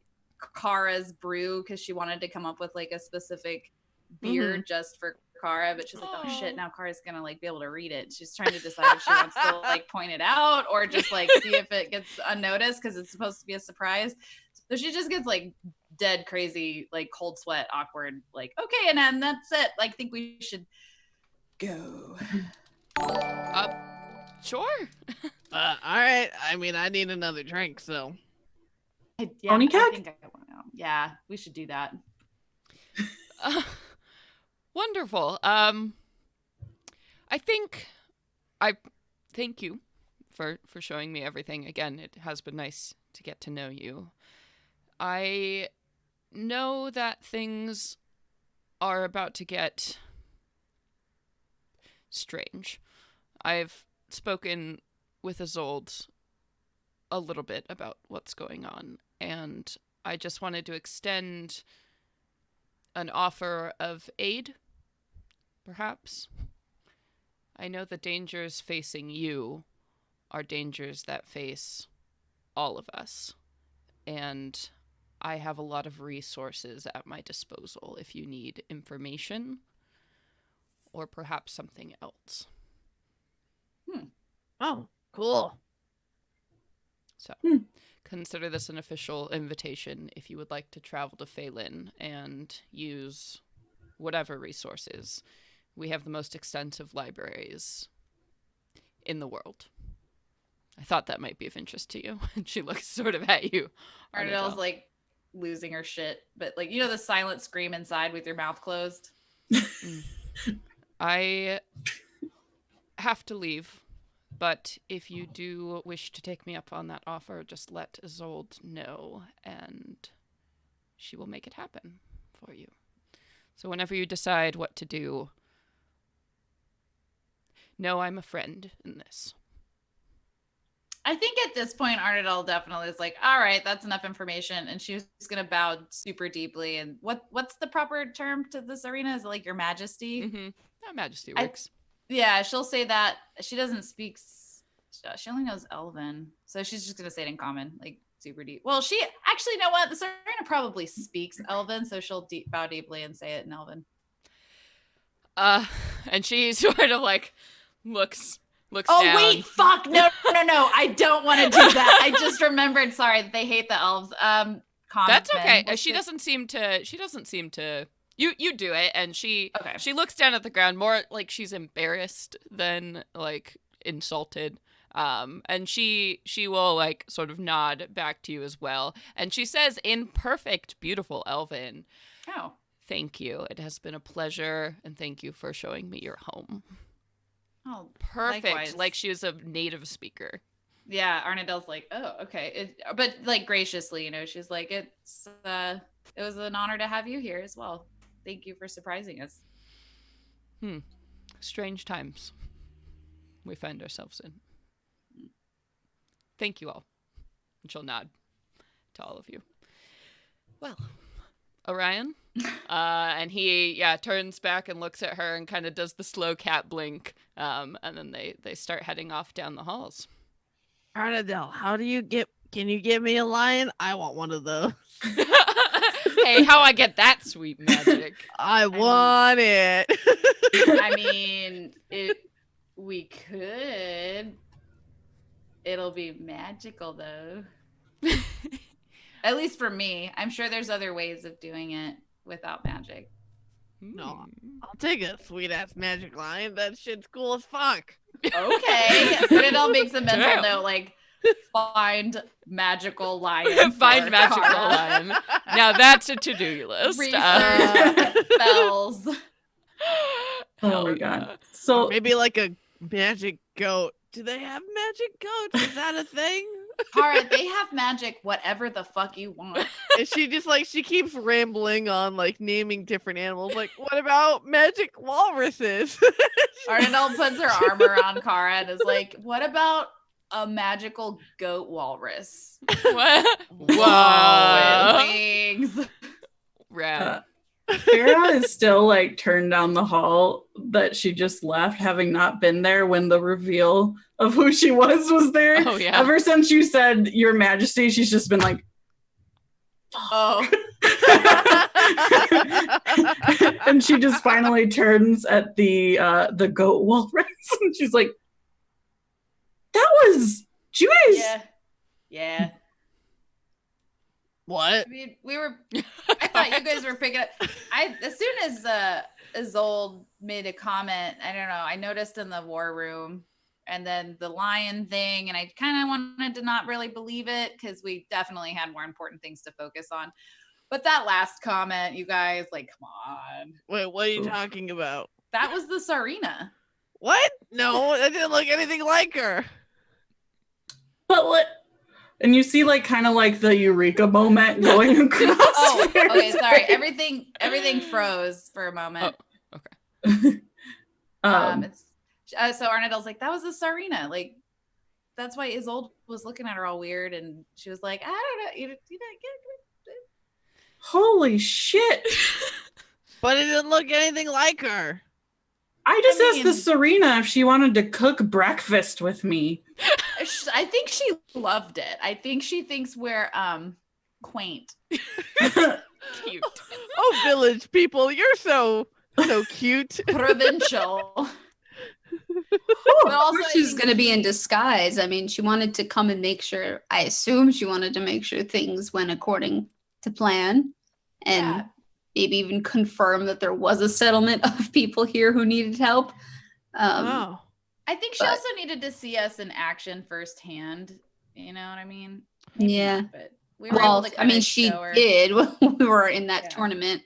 Cara's brew, because she wanted to come up with like a specific beer just for Cara, but she's like, oh shit, now Cara's gonna like be able to read it. She's trying to decide if she wants to like point it out or just like see if it gets unnoticed, because it's supposed to be a surprise. So she just gets like dead crazy, like cold sweat, awkward, like, okay, and then that's it. Like, I think we should go. Sure. All right. I mean, I need another drink, so. Pony cat? I think I want to know. Yeah, we should do that. Wonderful. I thank you for showing me everything. Again, it has been nice to get to know you. I know that things are about to get strange. I've spoken with Isolde a little bit about what's going on, and I just wanted to extend an offer of aid, perhaps. I know the dangers facing you are dangers that face all of us, and I have a lot of resources at my disposal if you need information or perhaps something else. Oh, cool. So consider this an official invitation if you would like to travel to Phelan and use whatever resources. We have the most extensive libraries in the world. I thought that might be of interest to you. And she looks sort of at you. Arnold's like losing her shit, but like, you know, the silent scream inside with your mouth closed. I have to leave, but if you do wish to take me up on that offer, just let Isolde know, and she will make it happen for you. So whenever you decide what to do, know I'm a friend in this. I think at this point, Arnadel definitely is like, all right, that's enough information. And she's going to bow super deeply. And what's the proper term to this arena? Is it like your majesty? Mm-hmm. That majesty works. Yeah, she'll say that. She doesn't speak. She only knows Elven. So she's just going to say it in common, like super deep. Well, she actually, you know what? This arena probably speaks Elven. So she'll bow deeply and say it in Elven. And she sort of like looks oh, down. Wait, fuck. No. I don't want to do that. I just remembered. Sorry, they hate the elves. That's okay. She doesn't seem to. You do it, and she looks down at the ground more like she's embarrassed than like insulted. And she will like sort of nod back to you as well, and she says in perfect, beautiful Elven, "Oh, thank you. It has been a pleasure, and thank you for showing me your home." Oh, perfect. Likewise. Like she was a native speaker. Yeah, Arnadel's like, oh, okay. But like graciously, you know, she's like, it was an honor to have you here as well. Thank you for surprising us. Strange times we find ourselves in. Thank you all. And she'll nod to all of you. Well, Orion. And he, turns back and looks at her and kind of does the slow cat blink. And then they start heading off down the halls. Arnadel, can you give me a lion? I want one of those. Hey, how I get that sweet magic? I want it. I mean, we could. It'll be magical though. At least for me. I'm sure there's other ways of doing it without magic. No, I'll take a sweet ass magic line. That shit's cool as fuck. Okay. But it all makes a mental Damn. note like find magical lion. Find for magical Kara. lion. Now that's a to-do list. Research spells. Oh my god. So Maybe like a magic goat. Do they have magic goats? Is that a thing? Kara, they have magic whatever the fuck you want. And she just like she keeps rambling on like naming different animals. Like, what about magic walruses? Arnold puts her arm around Kara and is like, what about a magical goat walrus? What? With Whoa. wings. Rad. Sarah is still like turned down the hall that she just left, having not been there when the reveal of who she was there. Oh, yeah. Ever since you said Your Majesty, she's just been like, Oh. and she just finally turns at the goat walrus, and she's like, "That was, did you guys?" Yeah. Yeah. What? I mean, I thought you guys were picking up. As soon as Isolde made a comment, I don't know, I noticed in the war room and then the lion thing, and I kind of wanted to not really believe it because we definitely had more important things to focus on. But that last comment, you guys, like, come on. Wait, what are you talking about? That was the Sarina. What? No, that didn't look anything like her. But what? And you see, like, kind of like the eureka moment going across. Oh, her okay, sorry. face. Everything froze for a moment. Um, So Arnold's like, that was the Sarina. Like, that's why Isolde was looking at her all weird, and she was like, I don't know, you know, holy shit! But it didn't look anything like her. I just I mean- asked the Serena if she wanted to cook breakfast with me. I think she loved it. I think she thinks we're quaint. Cute. Oh, village people, you're so cute. Provincial. But Of also, course she was going to be in disguise. I mean, she wanted to come and make sure, I assume she wanted to make sure things went according to plan and Yeah. maybe even confirm that there was a settlement of people here who needed help. Oh. I think she But- also needed to see us in action firsthand. You know what I mean? Yeah. But we were Well, able to I mean, kinda she show her. did when we were in that Yeah. tournament,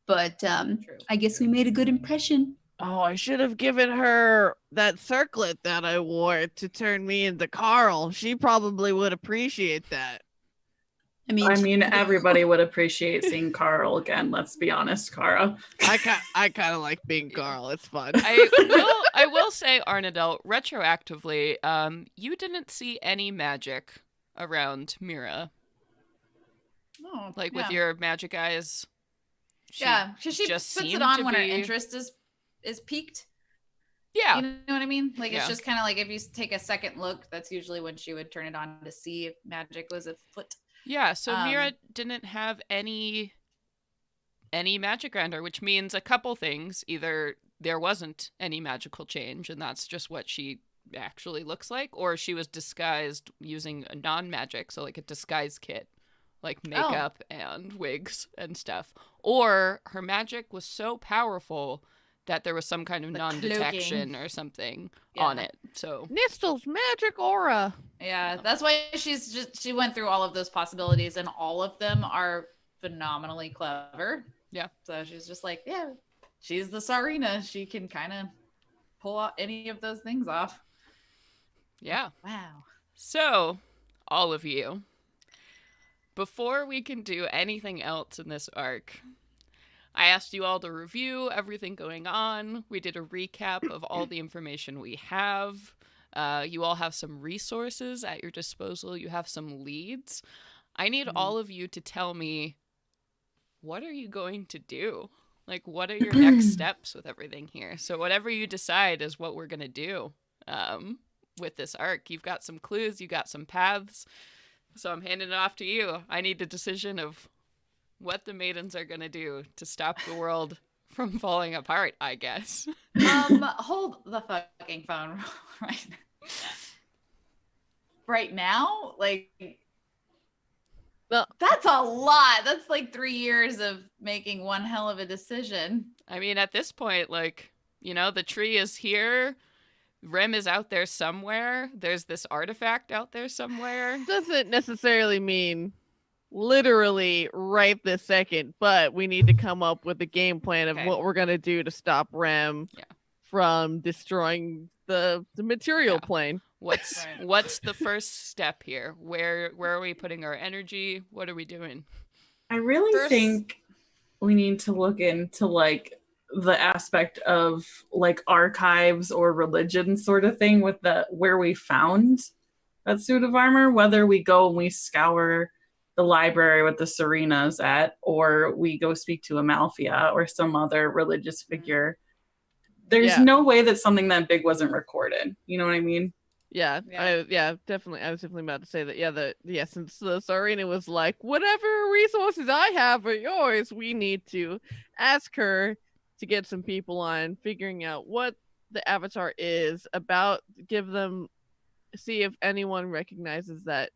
but True. I guess we made a good impression. Oh, I should have given her that circlet that I wore to turn me into Carl. She probably would appreciate that. I mean, Everybody would appreciate seeing Carl again. Let's be honest, Kara. I kind of like being Carl. It's fun. I will say, Arnadel, retroactively, you didn't see any magic around Mira, Oh, like yeah. with your magic eyes. She she just puts it seemed on to when her be- interest is peaked. Yeah, You know what I mean? Like, Yeah. it's just kind of like if you take a second look, that's usually when she would turn it on to see if magic was afoot. yeah. So Mira Um, didn't have any magic around her, which means a couple things: either there wasn't any magical change, and that's just what she actually looks like, or she was disguised using a non-magic, so like a disguise kit, like makeup and wigs and stuff, or her magic was so powerful that there was some kind of The non-detection cloaking. or something Yeah. on it. So Nistel's magic aura. Yeah, that's why she went through all of those possibilities, and all of them are phenomenally clever. Yeah. So she's just like, yeah, she's the Sarina. She can kind of pull out any of those things off. yeah. Wow. So, all of you, before we can do anything else in this arc, I asked you all to review everything going on. We did a recap of all the information we have. You all have some resources at your disposal. You have some leads. I need all of you to tell me, what are you going to do? Like, what are your next steps with everything here? So whatever you decide is what we're going to do with this arc. You've got some clues. You got some paths. So I'm handing it off to you. I need the decision of what the maidens are gonna do to stop the world from falling apart, I guess. Hold the fucking phone right now. Like, Well, that's a lot. That's like 3 years of making one hell of a decision. I mean, at this point, like, the tree is here. Rem is out there somewhere. There's this artifact out there somewhere. doesn't necessarily mean literally right this second, but we need to come up with a game plan of Okay. what we're gonna do to stop Rem from destroying the material plane. What's the first step here? Where are we putting our energy? What are we doing? I really think we need to look into like the aspect of like archives or religion sort of thing with the where we found that suit of armor, whether we go and we scour the library with the Serenas at, or we go speak to Amalfia or some other religious figure. There's no way that something that big wasn't recorded. You know what I mean? Yeah, definitely. I was definitely about to say that. Since the Serena was like, whatever resources I have are yours, we need to ask her to get some people on figuring out what the avatar is about. See if anyone recognizes that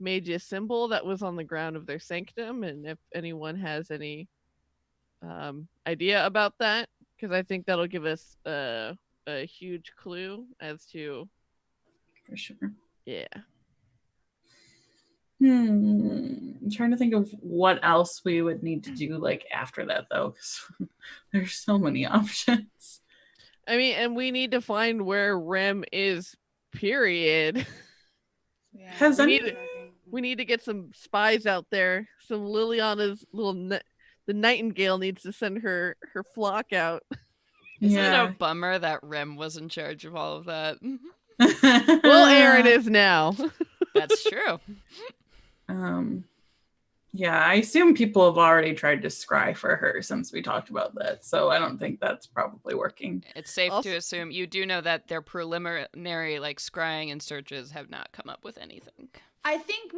mage's symbol that was on the ground of their sanctum, and if anyone has any idea about that, because I think that'll give us a huge clue as to. For sure. Yeah. I'm trying to think of what else we would need to do like after that though, because there's so many options. I mean, and we need to find where Rem is, period. Yeah. We need to get some spies out there. Some Liliana's the Nightingale needs to send her flock out. Isn't it a bummer that Rem was in charge of all of that? Well, Aaron is now. That's true. Yeah, I assume people have already tried to scry for her since we talked about that, so I don't think that's probably working. It's safe to assume you do know that their preliminary like scrying and searches have not come up with anything. I think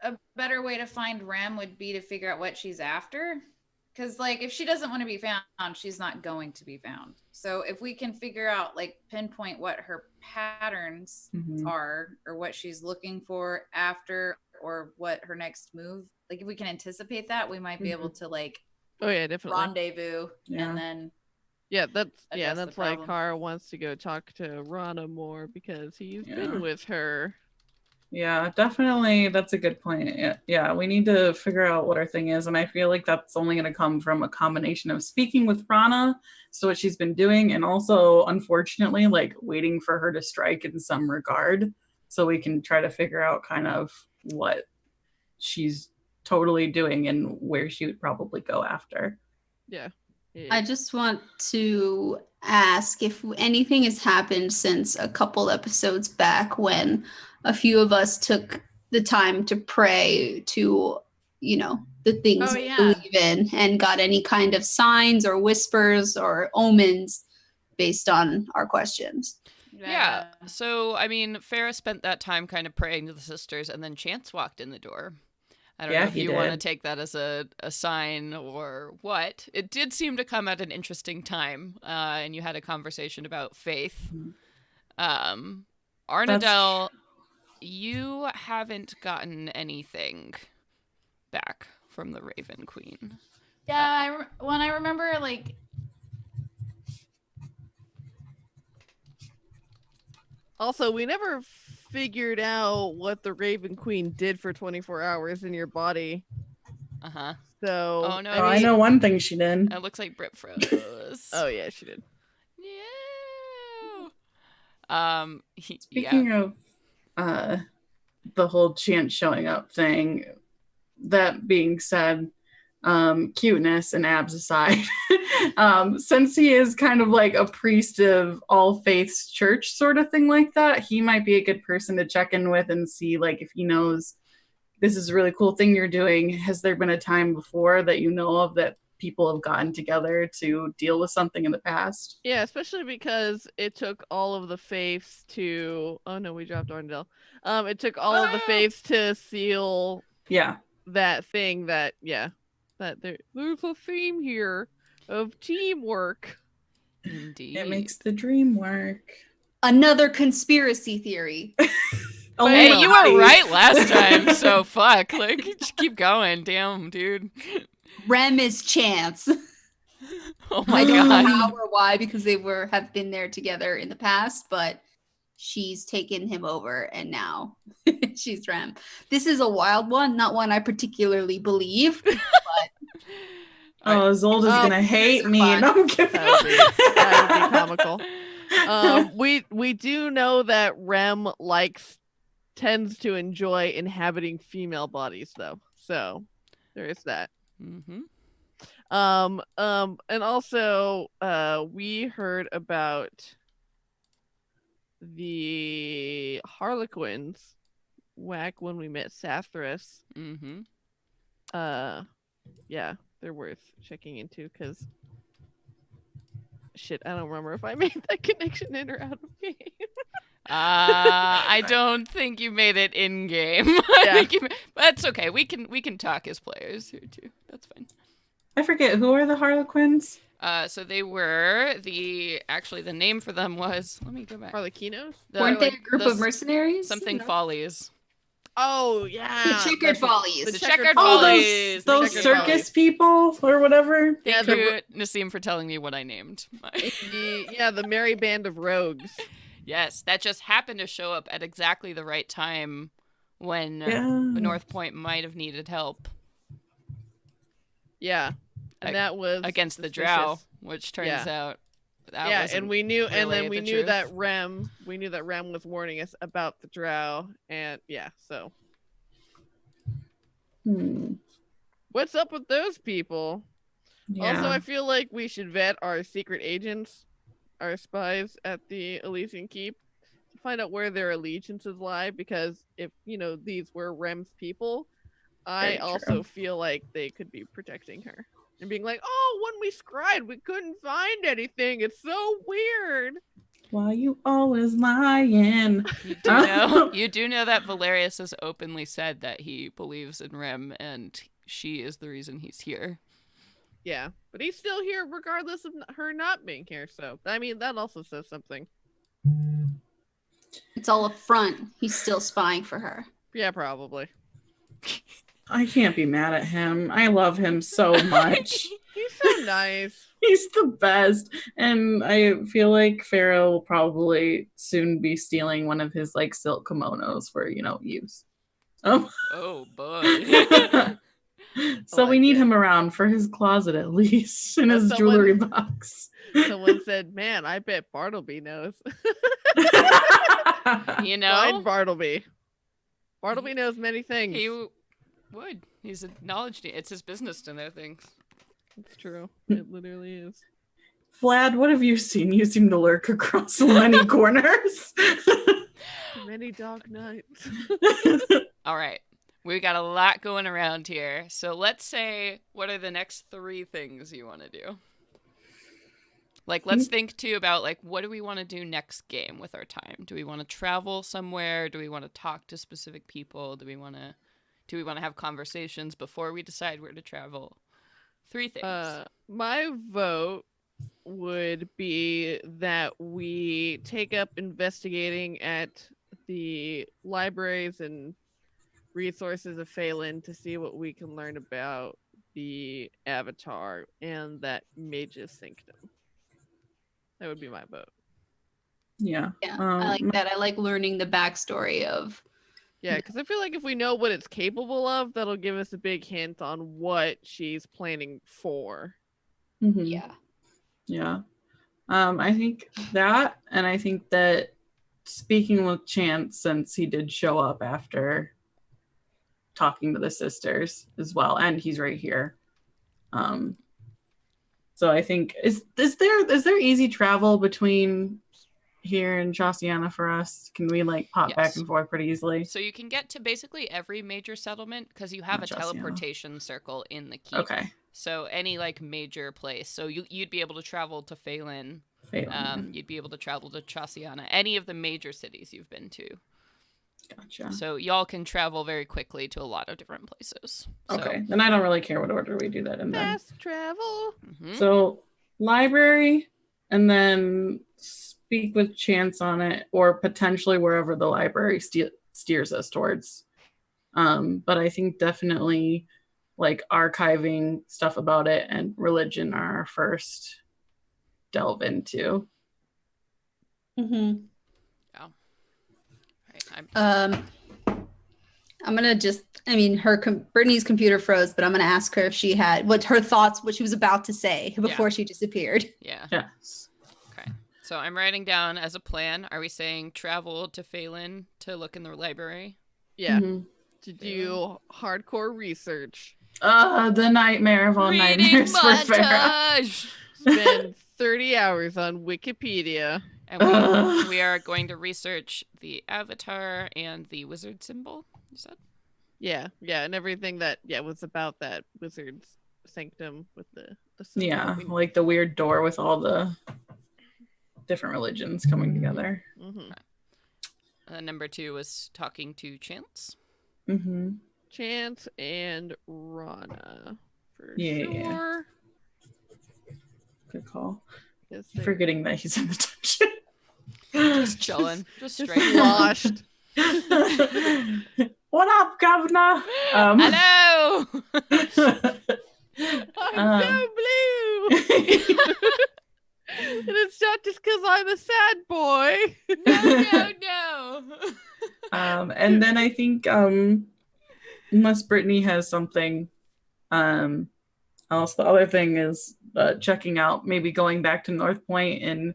a better way to find Rem would be to figure out what she's after. Because, like, if she doesn't want to be found, she's not going to be found. So if we can figure out, like, pinpoint what her patterns are, or what she's looking for after, or what her next move, like, if we can anticipate that, we might be able to, like, definitely rendezvous and then. That's why Kara wants to go talk to Rana more, because he's been with her. Yeah, definitely. That's a good point. Yeah, we need to figure out what our thing is. And I feel like that's only going to come from a combination of speaking with Rana, so what she's been doing, and also, unfortunately, like waiting for her to strike in some regard so we can try to figure out kind of what she's totally doing and where she would probably go after. Yeah. I just want to ask if anything has happened since a couple episodes back when a few of us took the time to pray to, the things we believe in, and got any kind of signs or whispers or omens based on our questions. Yeah. So, I mean, Farrah spent that time kind of praying to the sisters, and then Chance walked in the door. I don't know if you want to take that as a sign or what. It did seem to come at an interesting time, and you had a conversation about faith. Arnadel, you haven't gotten anything back from the Raven Queen. Yeah, when I remember, like... Also, we never figured out what the Raven Queen did for 24 hours in your body. Uh-huh. So, oh, no, I know one thing she did. It looks like Brit froze. Oh, yeah, she did. Yeah. Speaking of the whole Chance showing up thing, that being said, cuteness and abs aside, since he is kind of like a priest of all faiths church sort of thing like that, he might be a good person to check in with and see like if he knows this is a really cool thing you're doing. Has there been a time before that you know of that people have gotten together to deal with something in the past? Yeah, especially because it took all of the faiths to... Oh no, we dropped Arndell. It took all of the faiths to seal that thing that, that there's a theme here of teamwork. Indeed. It makes the dream work. Another conspiracy theory. Hey, you were Right. right last time, so fuck. Like, just keep going. Damn, dude. Rem is Chance. Oh my I don't know god. how or why because they have been there together in the past, but she's taken him over and now she's Rem. This is a wild one, not one I particularly believe. Oh, Zold is gonna hate me. fun. No, I'm kidding. That would be comical. We do know that Rem tends to enjoy inhabiting female bodies, though. So there is that. Mm-hmm. And also, we heard about the Harlequins whack when we met Sathras. Mm-hmm. Yeah, they're worth checking into because shit, I don't remember if I made that connection in or out of game. I don't think you made it in game. Yeah. But that's okay. We can talk as players here too. That's fine. I forget, who are the Harlequins? So they were the name for them was, let me go back. Harlequinos? Weren't they a group of mercenaries? Something No. Follies. Oh yeah, The Checkered Follies. The Checkered Oh, Follies. those Checkered circus Follies. people or whatever. Thank Yeah, you, Nassim, for telling me what I named. the merry band of rogues. Yes, that just happened to show up at exactly the right time when North Point might have needed help. Yeah, and that was against suspicious. the Drow, which turns out that and we knew, and then we knew truth. that Rem was warning us about the Drow, and so what's up with those people? Yeah. Also, I feel like we should vet our secret agents, our spies at the Elysian Keep, to find out where their allegiances lie, because if these were Rem's people, I also feel like they could be protecting her and being like, oh, when we scried, we couldn't find anything. It's so weird. Why you always lying? You do know that Valerius has openly said that he believes in Rem and she is the reason he's here. Yeah, but he's still here regardless of her not being here. So, I mean, that also says something. It's all a front. He's still spying for her. Yeah, probably. I can't be mad at him. I love him so much. He's so nice. He's the best. And I feel like Pharaoh will probably soon be stealing one of his silk kimonos for, use. Oh boy. So we need him around for his closet at least, in his jewelry box. Someone said, man, I bet Bartleby knows. Find Bartleby. Bartleby knows many things. He would. He's a knowledge. It's his business to know things. It's true. It literally is. Vlad, what have you seen? You seem to lurk across so many corners. Many dark nights. All right. We got a lot going around here. So let's say, what are the next 3 things you want to do? Let's think too about what do we want to do next game with our time? Do we want to travel somewhere? Do we want to talk to specific people? Do we want to have conversations before we decide where to travel? 3 things. My vote would be that we take up investigating at the libraries and resources of Phelan to see what we can learn about the Avatar and that Mage's Sanctum. That would be my vote. Yeah. I like that. I like learning the backstory of. Yeah, because I feel like if we know what it's capable of, that'll give us a big hint on what she's planning for. Mm-hmm. Yeah. Yeah. I think that, and I think that speaking with Chance, since he did show up after talking to the sisters as well, and he's right here. So I think is there easy travel between here and Chasiana for us? Can we pop back and forth pretty easily? So you can get to basically every major settlement because you have a teleportation circle in the keep. Okay. So any major place. So you'd be able to travel to Phelan. You'd be able to travel to Chasiana. Any of the major cities you've been to. Gotcha. So y'all can travel very quickly to a lot of different places. Okay, then I don't really care what order we do that in then. Fast travel. Mm-hmm. So library, and then speak with Chance on it, or potentially wherever the library steers us towards. But I think definitely like archiving stuff about it and religion are our first delve into. Mm-hmm. Right, I'm gonna just, I mean, Brittany's computer froze, but I'm gonna ask her if she had what her thoughts, what she was about to say before she disappeared. Yeah. Yes. Okay. So I'm writing down as a plan. Are we saying travel to Phelan to look in the library? Yeah. Mhm. To do hardcore research. The nightmare of all nightmares for Farah. montage. Spend 30 hours on Wikipedia. And we are going to research the avatar and the wizard symbol, you said? Yeah, and everything that was about that wizard's sanctum with the symbol. Yeah, like the weird door with all the different religions coming together. Mm-hmm. Number 2 was talking to Chance. Mm-hmm. Chance and Rana for Yeah. sure. Good call. Yes, Forgetting that he's in the dungeon. Just chilling. Just straight. Sloshed. What up, Governor? Hello! I'm so blue. And it's not just because I'm a sad boy. No. And then I think unless Brittany has something else, the other thing is checking out, maybe going back to North Point and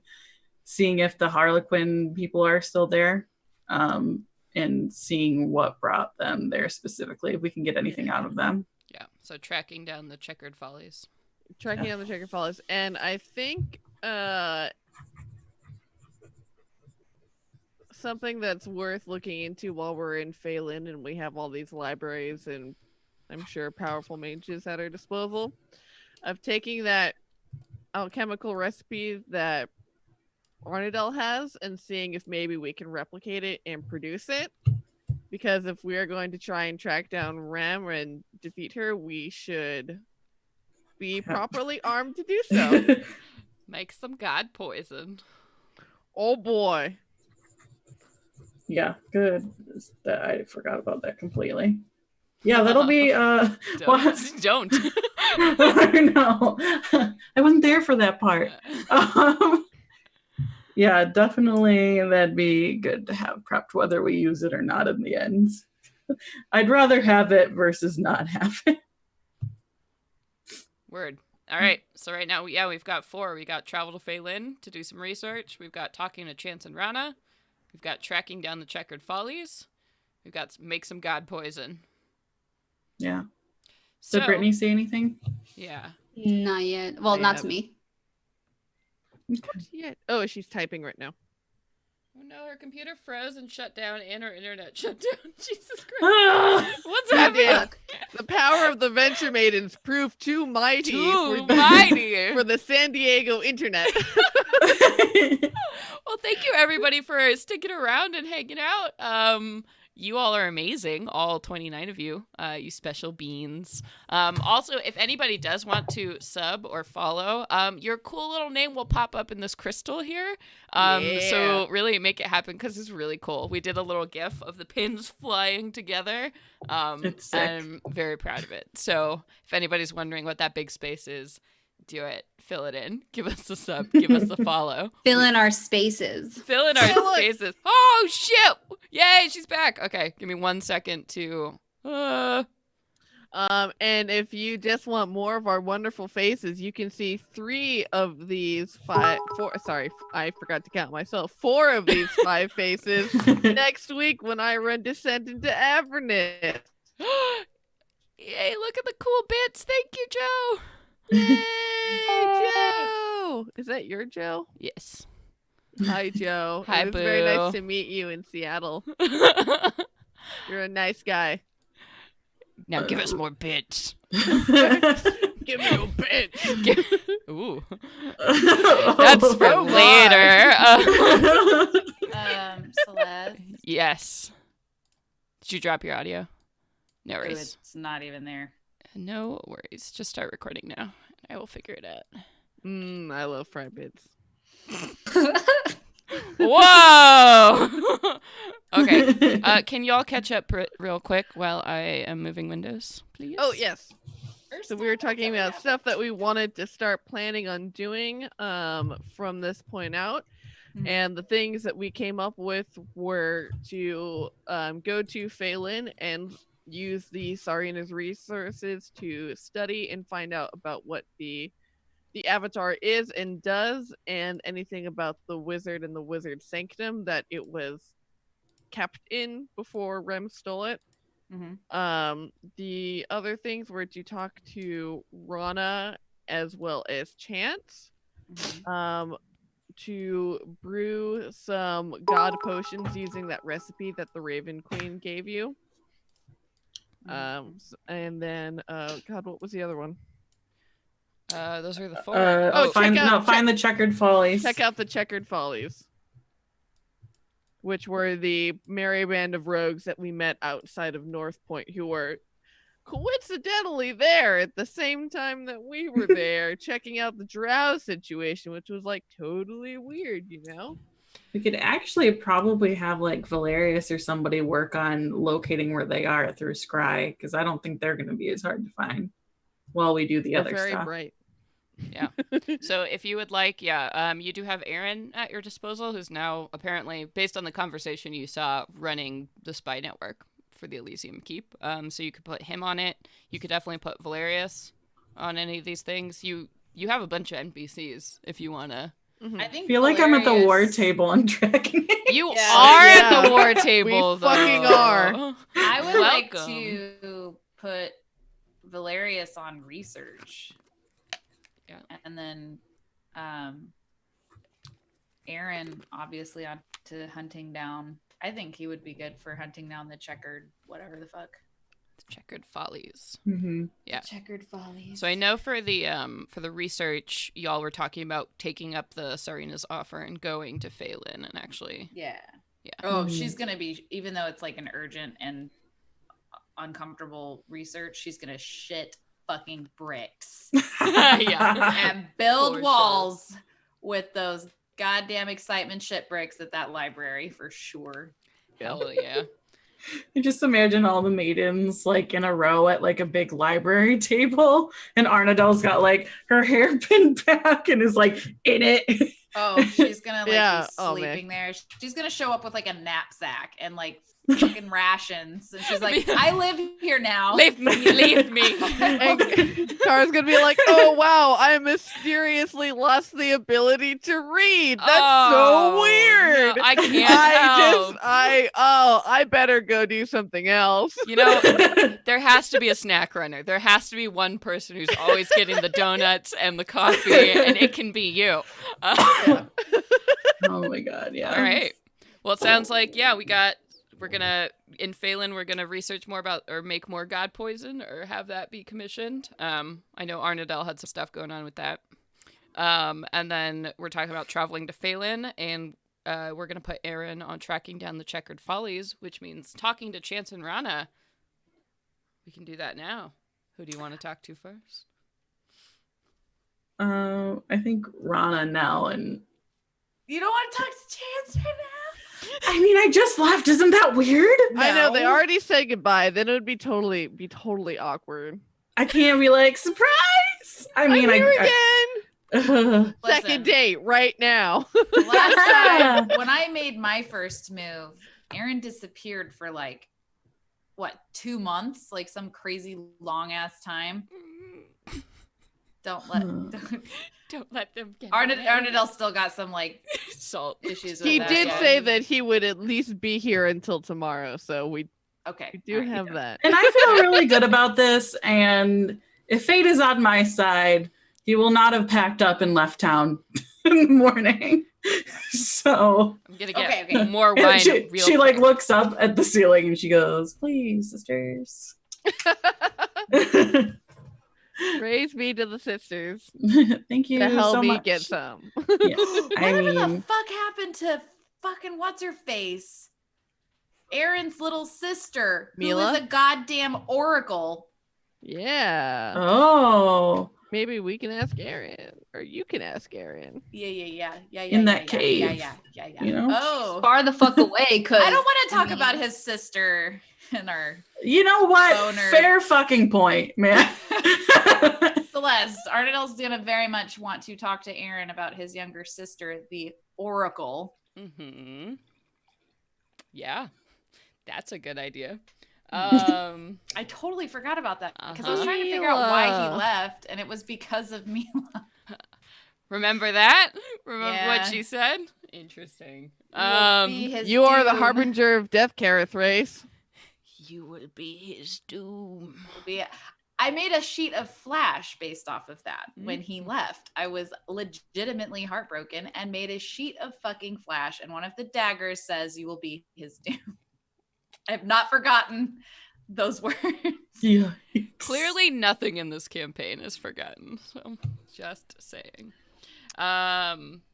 seeing if the Harlequin people are still there, and seeing what brought them there specifically, if we can get anything out of them. Yeah, so tracking down the Checkered Follies. Tracking down the Checkered Follies. And I think something that's worth looking into while we're in Phelan and we have all these libraries and I'm sure powerful mages at our disposal, of taking that alchemical recipe that Arnadel has and seeing if maybe we can replicate it and produce it. Because if we are going to try and track down Rem and defeat her, we should be properly armed to do so. Make some god poison. Oh boy. Yeah, good. I forgot about that completely. Yeah, that'll be Don't. I know. I wasn't there for that part. Yeah, definitely that'd be good to have prepped whether we use it or not in the end. I'd rather have it versus not have it. Word. All right. So right now, we've got 4. We got travel to Phelan to do some research. We've got talking to Chance and Rana. We've got tracking down the Checkered Follies. We've got make some god poison. Yeah. So, Did Brittany say anything? Yeah. Not yet. Well, not to me. Yeah. Oh, she's typing right now. Oh no, her computer froze and shut down, and her internet shut down. Jesus Christ. What's happening? The power of the Venture Maidens proved too mighty for the San Diego internet. Well, thank you everybody for sticking around and hanging out. You all are amazing, all 29 of you, you special beans. Also, if anybody does want to sub or follow, your cool little name will pop up in this crystal here. So really make it happen because it's really cool. We did a little gif of the pins flying together. It's sick. I'm very proud of it. So if anybody's wondering what that big space is, do it. Fill it in. Give us a sub. Give us a follow. Fill in our spaces. Fill in our spaces. Oh, shit. Yay, she's back. Okay, give me 1 second to... And if you just want more of our wonderful faces, you can see 3 of these 4, sorry, I forgot to count myself. 4 of these 5 faces next week when I run Descent into Avernus. Yay, look at the cool bits. Thank you, Joe. Yay, Joe! Is that your Joe? Yes. Hi, Joe. Hi, It was Boo. very nice to meet you in Seattle. You're a nice guy. Now give us more bits. Give me a bit. Ooh. That's for later. Celeste. Yes. Did you drop your audio? No Ooh, worries. it's not even there. No worries. Just start recording now. I will figure it out. I love fried bits. Whoa! Okay. Can y'all catch up real quick while I am moving windows, please? Oh, yes. So we were talking about stuff that we wanted to start planning on doing from this point out. Mhm. And the things that we came up with were to go to Phelan and use the Sarina's resources to study and find out about what the avatar is and does, and anything about the wizard and the wizard sanctum that it was kept in before Rem stole it. Mhm. The other things were to talk to Rana as well as Chance, Mhm. to brew some god potions using that recipe that the Raven Queen gave you. And then God, what was the other one? Those are the 4. Find the Checkered Follies. Check out the Checkered Follies, which were the merry band of rogues that we met outside of North Point, who were coincidentally there at the same time that we were there, checking out the drow situation, which was like totally weird, you know? We could actually probably have like Valerius or somebody work on locating where they are through Scry, because I don't think they're going to be as hard to find while we do the They're other very stuff. bright. Yeah. So if you would like, you do have Aaron at your disposal, who's now apparently, based on the conversation you saw, running the spy network for the Elysium Keep. So you could put him on it. You could definitely put Valerius on any of these things. You have a bunch of NPCs if you want to. I think feel like I'm at the war Valerius- table and tracking it. You Yeah. are Yeah. at the war table, We though. fucking are. I would like Welcome. to put Valerius on research. Yeah. And then Aaron obviously on to hunting down. I think he would be good for hunting down the checkered whatever the fuck. Checkered Follies. Mm-hmm. Yeah. Checkered Follies. So I know for the research, y'all were talking about taking up the Sarina's offer and going to Phelan and actually. Yeah. Yeah. Oh, she's gonna be, even though it's like an urgent and uncomfortable research, she's gonna shit fucking bricks Yeah. and build For sure. walls with those goddamn excitement shit bricks at that library for sure. Hell yeah. I just imagine all the maidens like in a row at like a big library table, and Arnadel's got like her hair pinned back and is like in it. Oh, she's gonna like Yeah. be Oh, sleeping there. She's gonna show up with like a knapsack and like fucking rations, and she's like, "I live here now. Leave me. And Kara's gonna be like, "Oh wow, I mysteriously lost the ability to read. That's so Oh, weird. no, I can't help. I better go do something else." You know, there has to be a snack runner. There has to be one person who's always getting the donuts and the coffee, and it can be you. Oh my god, yeah. All right. Well, it sounds like, we're gonna, in Phelan, we're gonna research more about, or make more god poison, or have that be commissioned. I know Arnadel had some stuff going on with that. And then we're talking about traveling to Phelan, and we're gonna put Aaron on tracking down the Checkered Follies, which means talking to Chance and Rana. We can do that now. Who do you want to talk to first? I think Rana now, and You don't want to talk to Chance right now? I mean, I just left. Isn't that weird? I know they No. already said goodbye. Then it would be totally awkward. I can't be like surprise. I mean, I'm here again. again. Second date right now. Last time when I made my first move, Aaron disappeared for like 2 months, like some crazy long ass time. Don't Let them get Arnadel still got some like salt issues with He that. did Yeah. say that he would at least be here until tomorrow, so we Okay. do all right. have that. And I feel really good about this. And if fate is on my side, he will not have packed up and left town in the morning. So I'm gonna get Okay. more and wine. she real like quick. looks up at the ceiling and she goes, "Please, sisters." Raise me to the sisters Thank you to help so me much. get some. Yeah. I Whatever the mean, fuck happened to fucking what's her face? Aaron's little sister, Mila? who is a goddamn oracle. Yeah. Oh, Maybe we can ask Aaron, or you can ask Aaron. Yeah. In that cave, Yeah. you know? Oh, Far the fuck away, cause I don't want to talk about his sister and our You know what? Boner. Fair fucking point, man. Celeste. Arnold's gonna very much want to talk to Aaron about his younger sister, the oracle. Mm-hmm. Yeah, that's a good idea. I totally forgot about that because I was trying to figure out why he left, and it was because of Mila. Remember that? Remember what Yeah. she said? Interesting. You are the harbinger of death, Carathrace. You will be his doom. I made a sheet of Flash based off of that. When he left, I was legitimately heartbroken and made a sheet of fucking Flash, and one of the daggers says, "You will be his doom." I have not forgotten those words. Yeah. Clearly nothing in this campaign is forgotten. So just saying.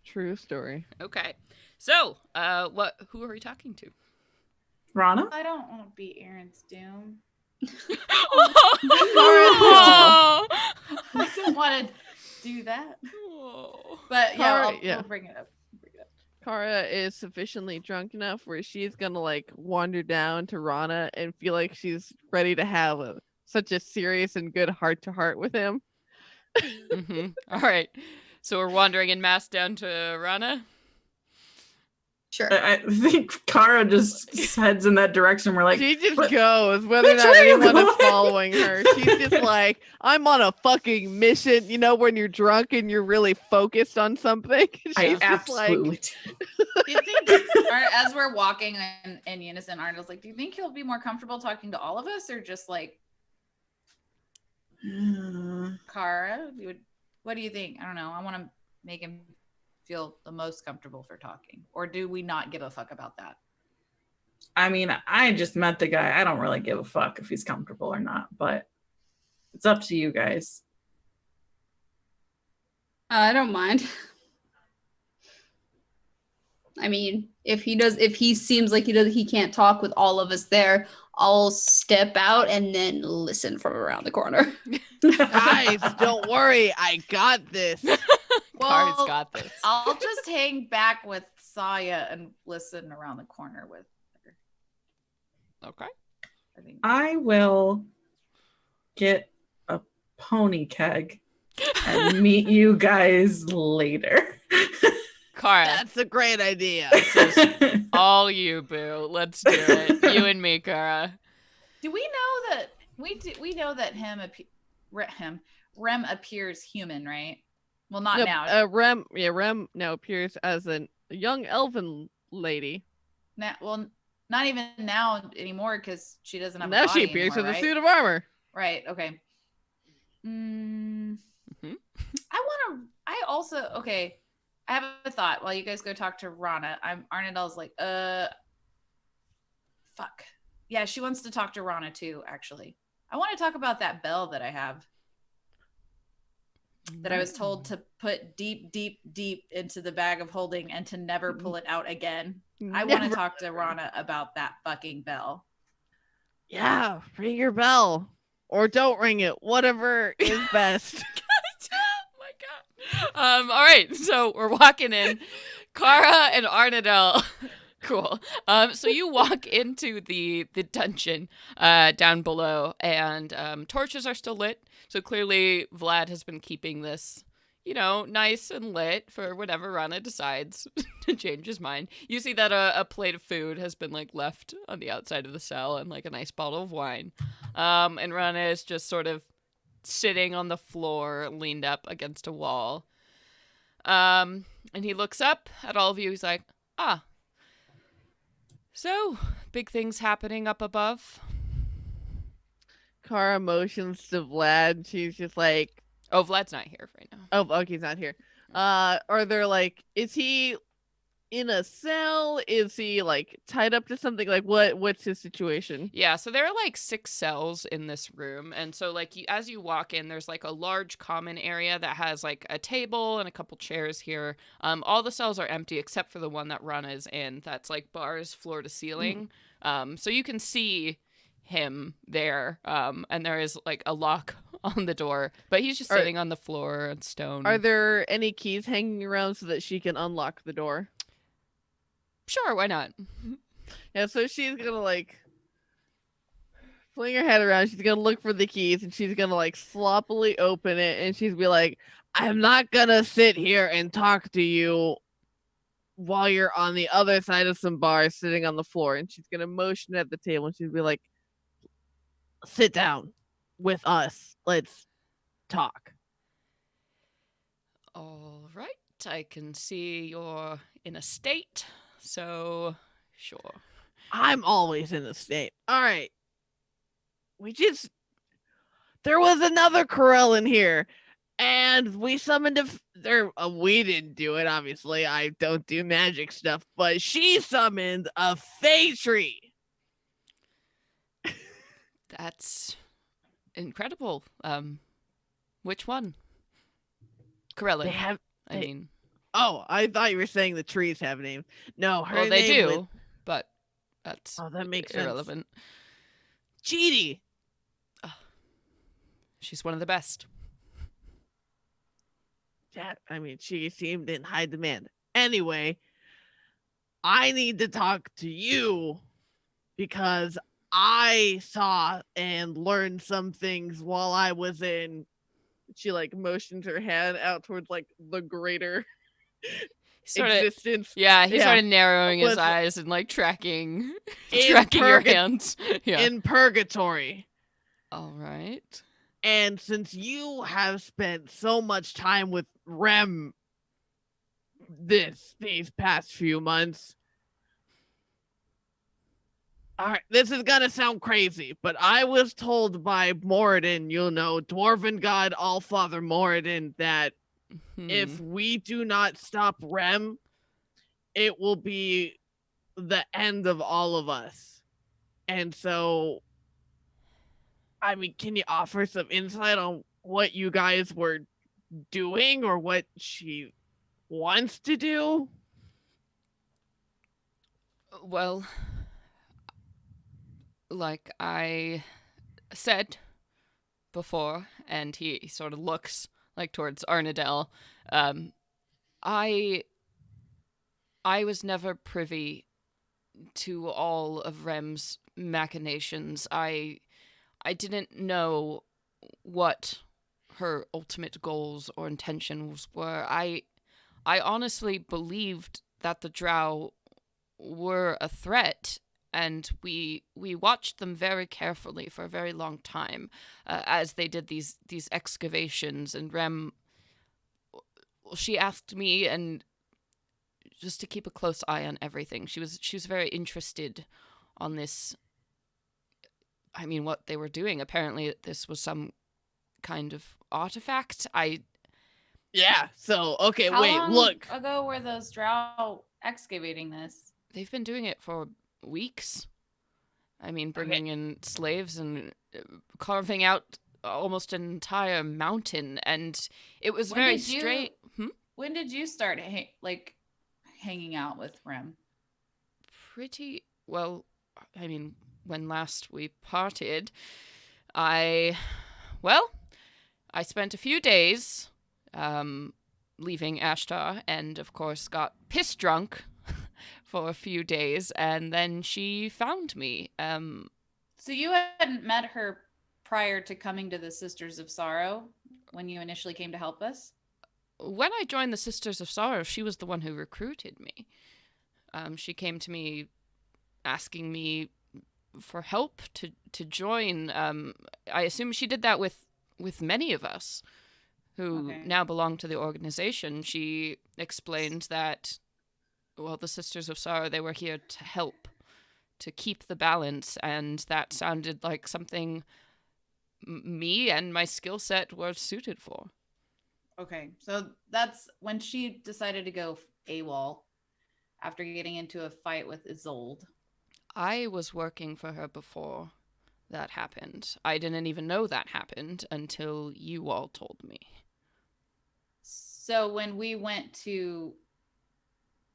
True story. Okay. So, who are we talking to? Rana? I don't want to be Aaron's doom. Oh. I don't want to do that. Oh. But yeah, Yeah. I'll bring it up. Kara is sufficiently drunk enough where she's gonna like wander down to Rana and feel like she's ready to have such a serious and good heart to heart with him. Mm-hmm. All right. So we're wandering in mass down to Rana. Sure. I think Kara just heads in that direction. We're like, She just "What- goes, whether or which not way are you anyone is going?" following her. She's just like, I'm on a fucking mission. You know, when you're drunk and you're really focused on something. She's I just absolutely like, Do you think, as we're walking in unison, Arnold's like, do you think he'll be more comfortable talking to all of us or just like Kara? What do you think? I don't know. I want to make him feel the most comfortable for talking. Or do we not give a fuck about that? I mean, I just met the guy. I don't really give a fuck if he's comfortable or not, but it's up to you guys. I don't mind. I mean, if he seems like he can't talk with all of us there, I'll step out and then listen from around the corner. guys, don't worry. I got this. Kara's got this. I'll just hang back with Saya and listen around the corner with her. Okay. I think. I will get a pony keg and meet you guys later. Kara, That's a great idea. all you, boo. Let's do it. You and me, Kara. Do we know that we know that Rem appears human, right? Well, not Nope, now. Rem now appears as a young elven lady. Well, not even now anymore because she doesn't have Now a body she appears anymore, with right? a suit of armor. Right. Okay. I also okay. I have a thought while you guys go talk to Rana. Arnadell's like, fuck. Yeah, she wants to talk to Rana too, actually. I want to talk about that bell that I have. That I was told to put deep, deep, deep into the bag of holding and to never pull it out again. I want to talk to Rana about that fucking bell. Yeah, ring your bell. Or don't ring it. Whatever is best. Oh my god. All right, so we're walking in. Kara and Arnadell. Cool. So you walk into the dungeon down below, and torches are still lit. So clearly Vlad has been keeping this, nice and lit for whenever Rana decides to change his mind. You see that a plate of food has been left on the outside of the cell, and a nice bottle of wine. And Rana is just sort of sitting on the floor, leaned up against a wall. And he looks up at all of you. He's like, ah. So, big things happening up above. Kara motions to Vlad. She's just like, Oh, Vlad's not here right now. oh, he's not here. Or they're like, is he in a cell? Is he like tied up to something? Like what's his situation? Yeah, so there are like 6 cells in this room, and so like as you walk in, there's like a large common area that has like a table and a couple chairs here. All the cells are empty except for the one that Rana is in. That's like bars floor to ceiling. So you can see him there, and there is like a lock on the door, but he's just sitting on the floor and stone. Are there any keys hanging around so that she can unlock the door? Sure, why not? Yeah, so she's gonna like fling her head around. She's gonna look for the keys and she's gonna like sloppily open it and she's be like, I'm not gonna sit here and talk to you while you're on the other side of some bars sitting on the floor. And she's gonna motion at the table and she'd be like, sit down with us. Let's talk. All right, I can see you're in a state, so sure. I'm always in a state. All right. There was another Corel in here, and we summoned we didn't do it, obviously. I don't do magic stuff, but she summoned a Fey tree. That's incredible. Which one? Corella. Oh, I thought you were saying the trees have names. No, her well, they name do, but that's that makes irrelevant. Sense. Cheaty. She's one of the best. Yeah, she seemed in high demand. Anyway, I need to talk to you because I saw and learned some things while I was in. She like motions her hand out towards like the greater existence. Yeah, he started narrowing his eyes and like tracking your hands. Yeah. In purgatory. All right. And since you have spent so much time with Rem these past few months, all right, this is gonna sound crazy, but I was told by Moradin, Dwarven God Allfather Moradin, that if we do not stop Rem, it will be the end of all of us. And so, can you offer some insight on what you guys were doing or what she wants to do? Well, like I said before, and he sort of looks like towards Arnadel, I was never privy to all of Rem's machinations. I didn't know what her ultimate goals or intentions were. I honestly believed that the Drow were a threat, and we watched them very carefully for a very long time as they did these excavations. And Rem, she asked me and just to keep a close eye on everything. She was very interested on this. What they were doing. Apparently, this was some kind of artifact. Yeah. So okay, How wait. long Look. ago were those Drow excavating this? They've been doing it for weeks. Bringing in slaves and carving out almost an entire mountain, and it was very straight. When did you start hanging out with Rem? Pretty well. When last we parted, I spent a few days leaving Ashtar, and of course got piss drunk for a few days, and then she found me. So you hadn't met her prior to coming to the Sisters of Sorrow when you initially came to help us? When I joined the Sisters of Sorrow, she was the one who recruited me. She came to me asking me for help to join. I assume she did that with many of us who now belong to the organization. She explained that, the Sisters of Sorrow, they were here to help, to keep the balance, and that sounded like something me and my skill set were suited for. Okay, so that's when she decided to go AWOL. after getting into a fight with Isolde. I was working for her before that happened. I didn't even know that happened until you all told me. So when we went to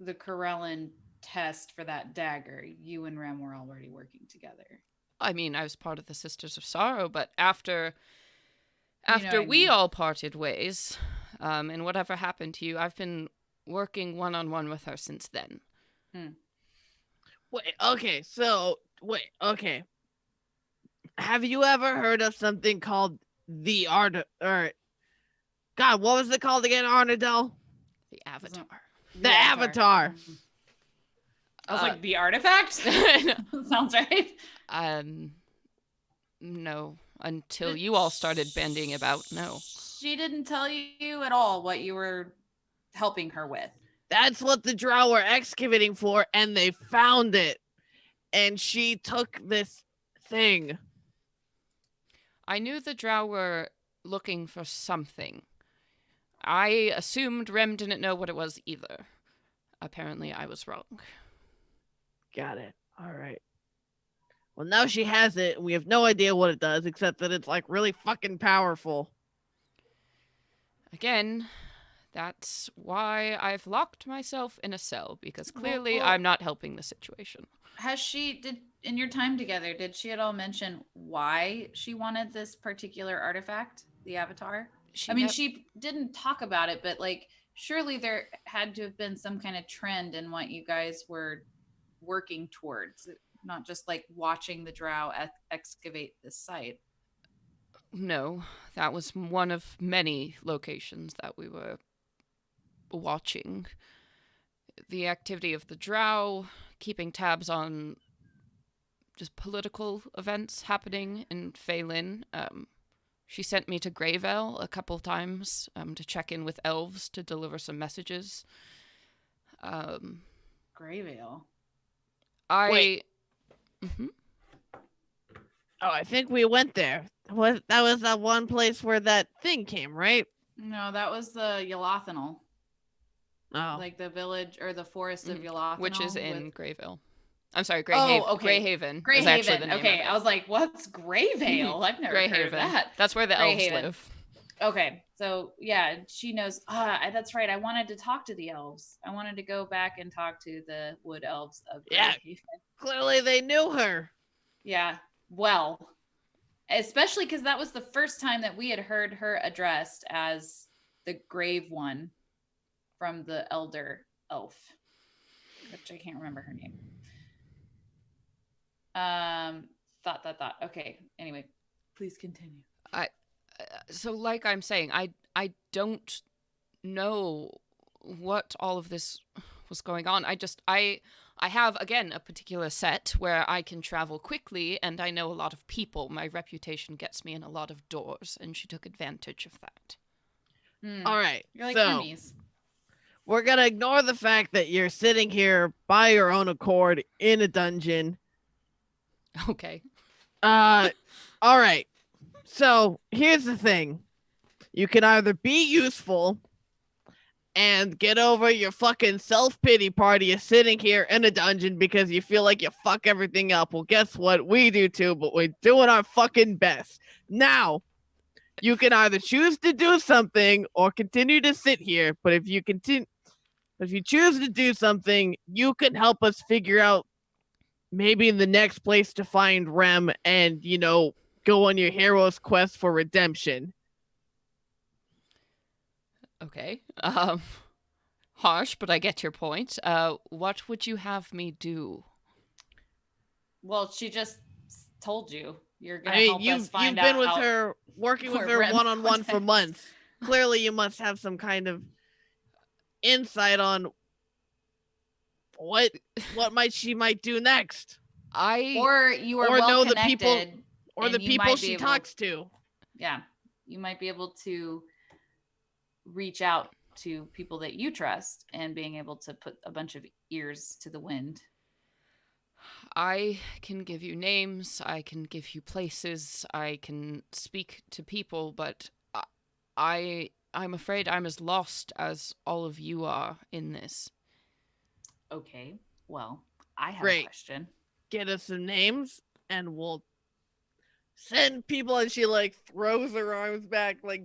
the Corellan test for that dagger, you and Rem were already working together. I mean, I was part of the Sisters of Sorrow, but after You know what I we mean. all parted ways, and whatever happened to you, I've been working one-on-one with her since then. Wait, okay, okay. Have you ever heard of something called the art or God, what was it called again, Arnadell? The Avatar. The Avatar. I was like, the artifact? Sounds right. No. Until you all started bending about, no. She didn't tell you at all what you were helping her with. That's what the Drow were excavating for, and they found it. And she took this thing. I knew the Drow were looking for something. I assumed Rem didn't know what it was either. Apparently, I was wrong. Got it. All right. Well, now she has it, and we have no idea what it does, except that it's, like, really fucking powerful. Again, that's why I've locked myself in a cell, because clearly I'm not helping the situation. In your time together, did she at all mention why she wanted this particular artifact, the Avatar? She didn't talk about it, but, like, surely there had to have been some kind of trend in what you guys were working towards, not just, like, watching the Drow excavate this site. No, that was one of many locations that we were watching. The activity of the Drow, keeping tabs on just political events happening in Phelan. She sent me to Greyvale a couple times to check in with elves to deliver some messages. Greyvale? Wait. Mm-hmm. Oh, I think we went there. That was that one place where that thing came, right? No, that was the Yelothanol. Oh. Like the village or the forest of Yelothanol. Which is in Greyvale. I'm sorry, okay. Greyhaven. Greyhaven. Is actually the name Okay, of it. I was like, what's Greyvale? I've never heard of that. That's where the elves live. Okay, so yeah, she knows. That's right. I wanted to talk to the elves. I wanted to go back and talk to the wood elves of Greyhaven. Clearly they knew her. Yeah, well, especially because that was the first time that we had heard her addressed as the Grave One from the Elder Elf, which I can't remember her name. Thought. Okay. Anyway, please continue. So like I'm saying, I don't know what all of this was going on. I have, again, a particular set where I can travel quickly and I know a lot of people. My reputation gets me in a lot of doors, and she took advantage of that. All right. You're like so Hermes. We're going to ignore the fact that you're sitting here by your own accord in a dungeon. Okay. All right. So here's the thing. You can either be useful and get over your fucking self-pity party of sitting here in a dungeon because you feel like you fuck everything up. Well, guess what? We do too, but we're doing our fucking best. Now, you can either choose to do something or continue to sit here, but if you choose to do something, you can help us figure out maybe the next place to find Rem and, go on your hero's quest for redemption. Okay. Harsh, but I get your point. What would you have me do? Well, she just told you. You're gonna help us find out. You've been with her, working with her one-on-one for months. Clearly, you must have some kind of insight on what she might do next. Or you are well connected, or the people she talks to. Yeah, you might be able to reach out to people that you trust and being able to put a bunch of ears to the wind. I can give you names, I can give you places, I can speak to people, but I'm afraid I'm as lost as all of you are in this. Okay. Well, I have a Great. question. Get us some names, and we'll send people. And she like throws her arms back, like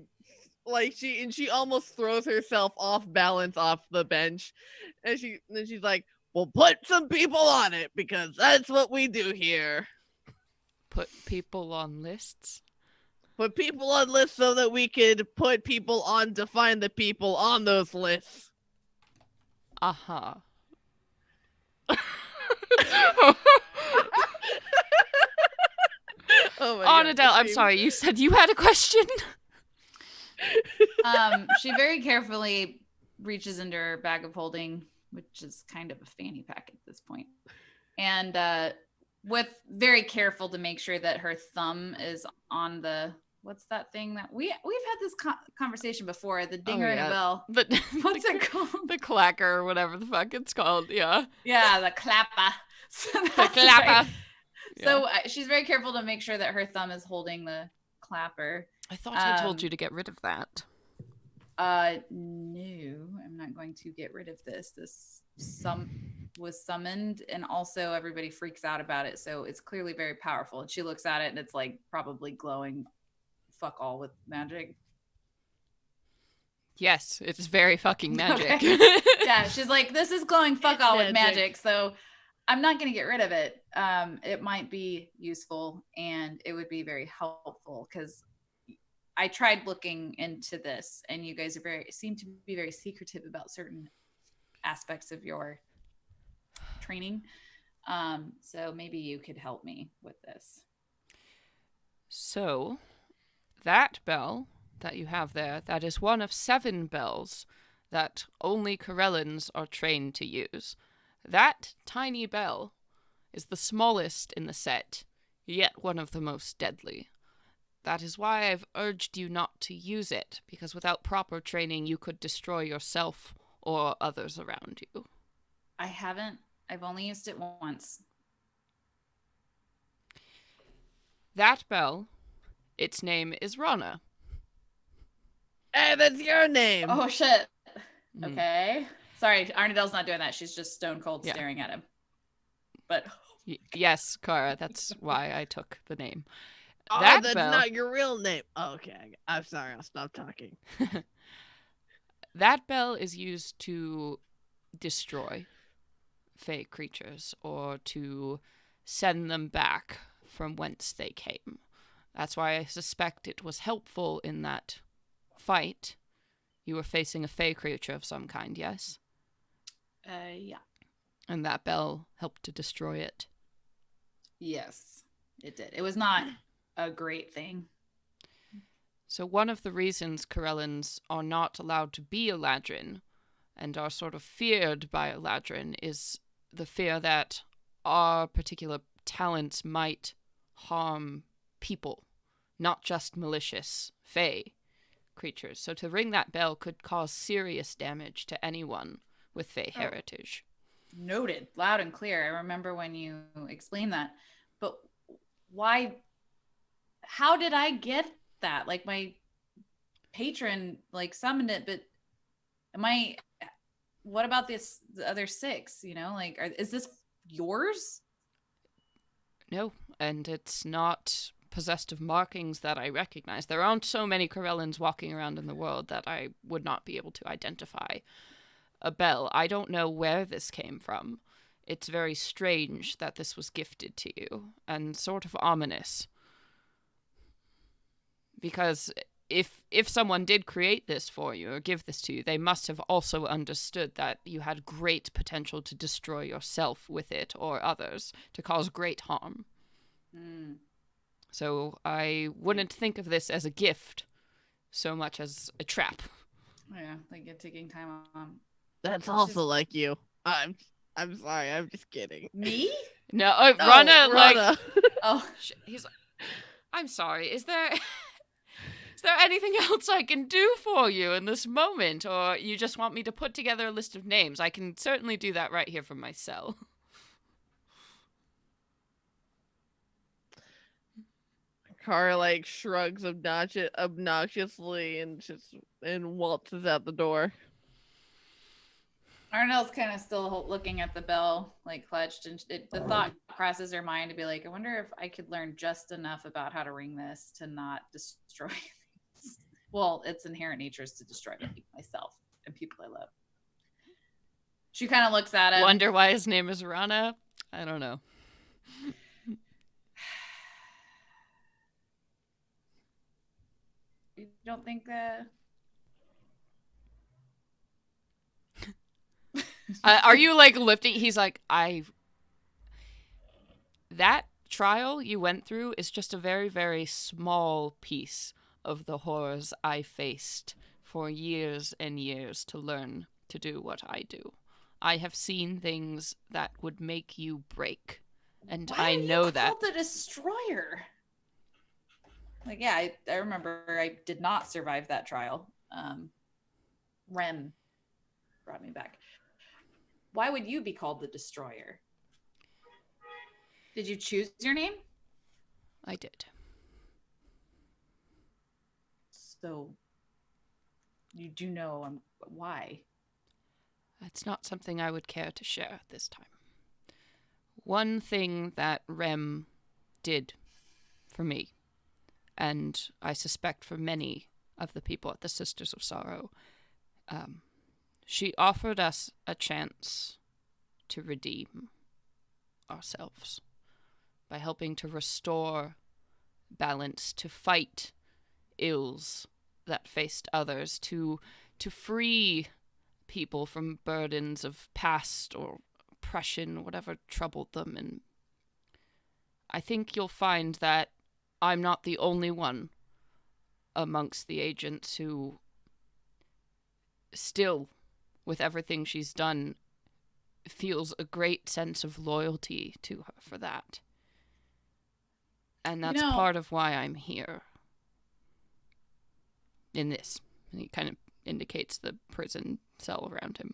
she almost throws herself off balance off the bench, and she's like, "We'll put some people on it because that's what we do here. Put people on lists. Put people on lists so that we could put people on to find the people on those lists." Uh-huh. Oh my god. Arnadel, I'm sorry, you said you had a question? She very carefully reaches into her bag of holding, which is kind of a fanny pack at this point, and with very careful to make sure that her thumb is on the what's that thing that we've had this conversation before, the dinger and a bell. What's it called? The clacker or whatever the fuck it's called. Yeah. Yeah, the clapper. The clapper. Right. Yeah. So she's very careful to make sure that her thumb is holding the clapper. I thought I told you to get rid of that. No, I'm not going to get rid of this. This was summoned, and also everybody freaks out about it. So it's clearly very powerful. And she looks at it, and it's like probably glowing fuck all with magic. Yes, it's very fucking magic. Okay. Yeah, she's like, this is glowing fuck all with magic. So I'm not going to get rid of it. It might be useful, and it would be very helpful because I tried looking into this, and you guys seem to be very secretive about certain aspects of your training. So maybe you could help me with this. So, that bell that you have there, that is one of 7 bells that only Corellans are trained to use. That tiny bell is the smallest in the set, yet one of the most deadly. That is why I've urged you not to use it, because without proper training you could destroy yourself or others around you. I haven't. I've only used it once. That bell, its name is Rana. Hey, that's your name. Oh, shit. Mm. Okay. Sorry, Arnadel's not doing that. She's just stone cold staring at him. But yes, Kara, that's why I took the name. Oh, that's bell, not your real name. Oh, okay, I'm sorry. I'll stop talking. That bell is used to destroy fey creatures or to send them back from whence they came. That's why I suspect it was helpful in that fight. You were facing a fey creature of some kind, yes? yeah. And that bell helped to destroy it. Yes, it did. It was not a great thing. So one of the reasons Corellans are not allowed to be Eladrin and are sort of feared by Eladrin is the fear that our particular talents might harm people, not just malicious fey creatures. So to ring that bell could cause serious damage to anyone with fey heritage. Noted, loud and clear. I remember when you explained that. But why? How did I get that? Like, my patron like summoned it, but what about the other 6? You know, like, is this yours? No, and it's not possessed of markings that I recognize. There aren't so many Corellans walking around in the world that I would not be able to identify a bell. I don't know where this came from. It's very strange that this was gifted to you, and sort of ominous. Because if someone did create this for you or give this to you, they must have also understood that you had great potential to destroy yourself with it or others, to cause great harm. Mm. So I wouldn't think of this as a gift so much as a trap. Yeah, like a ticking time on. That's also like you. I'm sorry. I'm just kidding. Me? No, Rana, like, Rana. Oh, he's. I'm sorry. Is there anything else I can do for you in this moment, or you just want me to put together a list of names? I can certainly do that right here from my cell. Car like shrugs obnoxiously and waltzes out the door. Arnold's kind of still looking at the bell, like clutched, and the thought crosses her mind to be like, I wonder if I could learn just enough about how to ring this to not destroy things. Well, its inherent nature is to destroy myself and people I love. She kind of looks at him. Wonder why his name is Rana? I don't know. You don't think Are you like lifting? He's like, that trial you went through is just a very, very small piece of the horrors I faced for years and years to learn to do what I do. I have seen things that would make you break, and why I know you that. called the destroyer? Like, yeah, I remember I did not survive that trial. Rem brought me back. Why would you be called the destroyer? Did you choose your name? I did. So you do know why. It's not something I would care to share at this time. One thing that Rem did for me, and I suspect for many of the people at the Sisters of Sorrow, she offered us a chance to redeem ourselves by helping to restore balance, to fight ills that faced others, to free people from burdens of past or oppression, whatever troubled them. And I think you'll find that I'm not the only one amongst the agents who still, with everything she's done, feels a great sense of loyalty to her for that. And that's part of why I'm here. In this. And he kind of indicates the prison cell around him.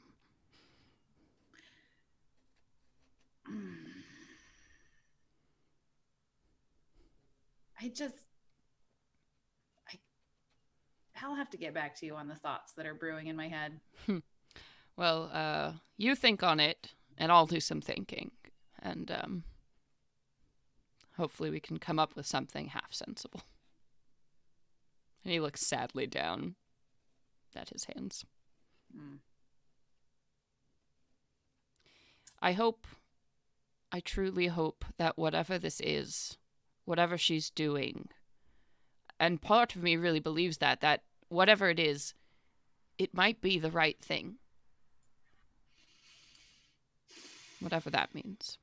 I'll have to get back to you on the thoughts that are brewing in my head. Well, you think on it, and I'll do some thinking. And hopefully we can come up with something half sensible. And he looks sadly down at his hands. I truly hope that whatever this is, whatever she's doing, and part of me really believes that whatever it is, it might be the right thing. Whatever that means.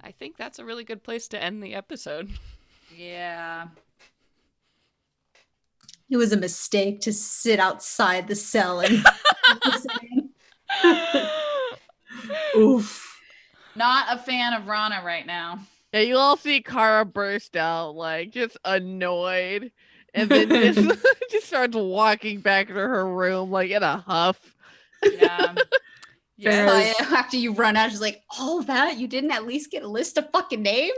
I think that's a really good place to end the episode. Yeah. It was a mistake to sit outside the cell and Oof. Not a fan of Rana right now. Yeah, you all see Kara burst out, like, just annoyed. And then just starts walking back to her room, like, in a huff. Yeah. Yeah. After you run out, she's like, all that? You didn't at least get a list of fucking names?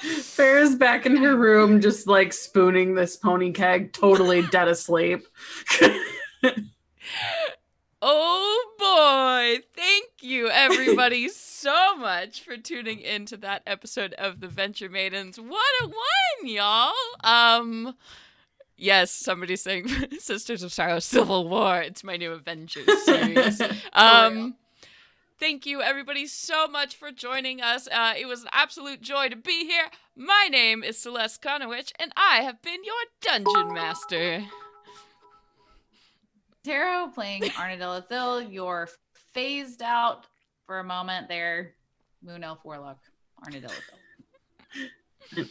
Farrah's back in her room, just like spooning this pony keg, totally dead asleep. Oh boy! Thank you, everybody, so much for tuning into that episode of The Venture Maidens. What a one, y'all! Yes, somebody's saying Sisters of Sorrow Civil War. It's my new Avengers series. Thank you, everybody, so much for joining us. It was an absolute joy to be here. My name is Celeste Conowich, and I have been your Dungeon Master. Tarot playing Arnadilla. You're phased out for a moment there. Moon Elf Warlock, Arnadilla.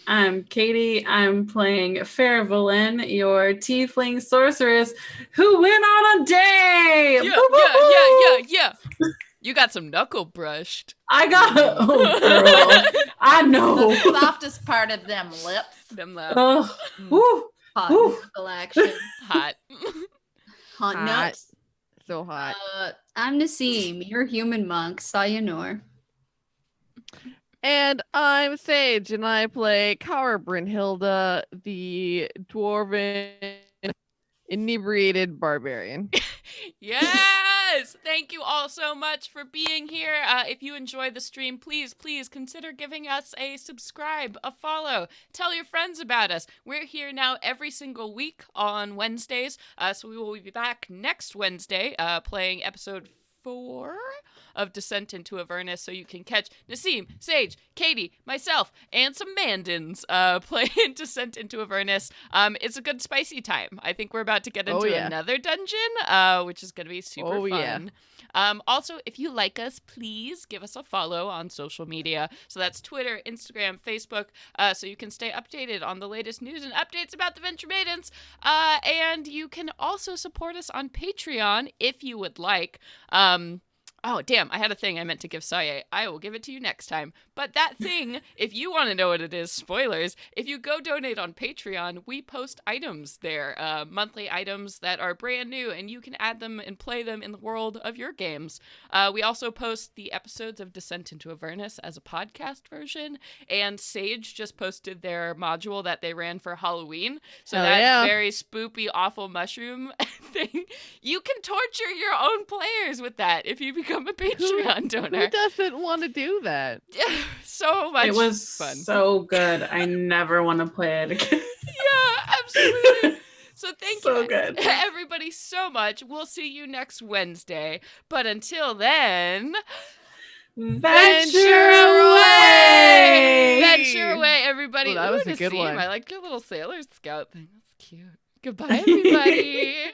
I'm Katie. I'm playing Faravalin, your tiefling sorceress who went on a day. Yeah. You got some knuckle brushed. I got girl. I know. The softest part of them lips. Them lips. Oh, woo. Hot Woo. knuckle action. Hot. Hot nuts. So hot. I'm Nassim, your human monk, Sayonara. And I'm Sage, and I play Kara Brynhilda, the dwarven inebriated barbarian. Yes! Thank you all so much for being here. If you enjoy the stream, please consider giving us a subscribe, a follow. Tell your friends about us. We're here now every single week on Wednesdays. So we will be back next Wednesday playing episode 4 of Descent into Avernus, so you can catch Nassim, Sage, Katie, myself, and some Maidens playing Descent into Avernus. It's a good spicy time. I think we're about to get into another dungeon, which is going to be super fun. Also, if you like us, please give us a follow on social media. So that's Twitter, Instagram, Facebook, so you can stay updated on the latest news and updates about the Venture Maidens. And you can also support us on Patreon if you would like. Oh, damn, I had a thing I meant to give Saye. I will give it to you next time. But that thing, if you want to know what it is, spoilers, if you go donate on Patreon, we post items there, monthly items that are brand new, and you can add them and play them in the world of your games. We also post the episodes of Descent into Avernus as a podcast version, and Sage just posted their module that they ran for Halloween. So very spoopy, awful mushroom thing. You can torture your own players with that if you become a Patreon donor. Who doesn't want to do that? So much fun. It was so good. I never want to play it again. Yeah, absolutely. So thank you, good. everybody, so much. We'll see you next Wednesday. But until then, venture away! Venture away, everybody. Well, that was Ooh, a good Nassim, one. I like your little Sailor Scout thing. That's cute. Goodbye, everybody.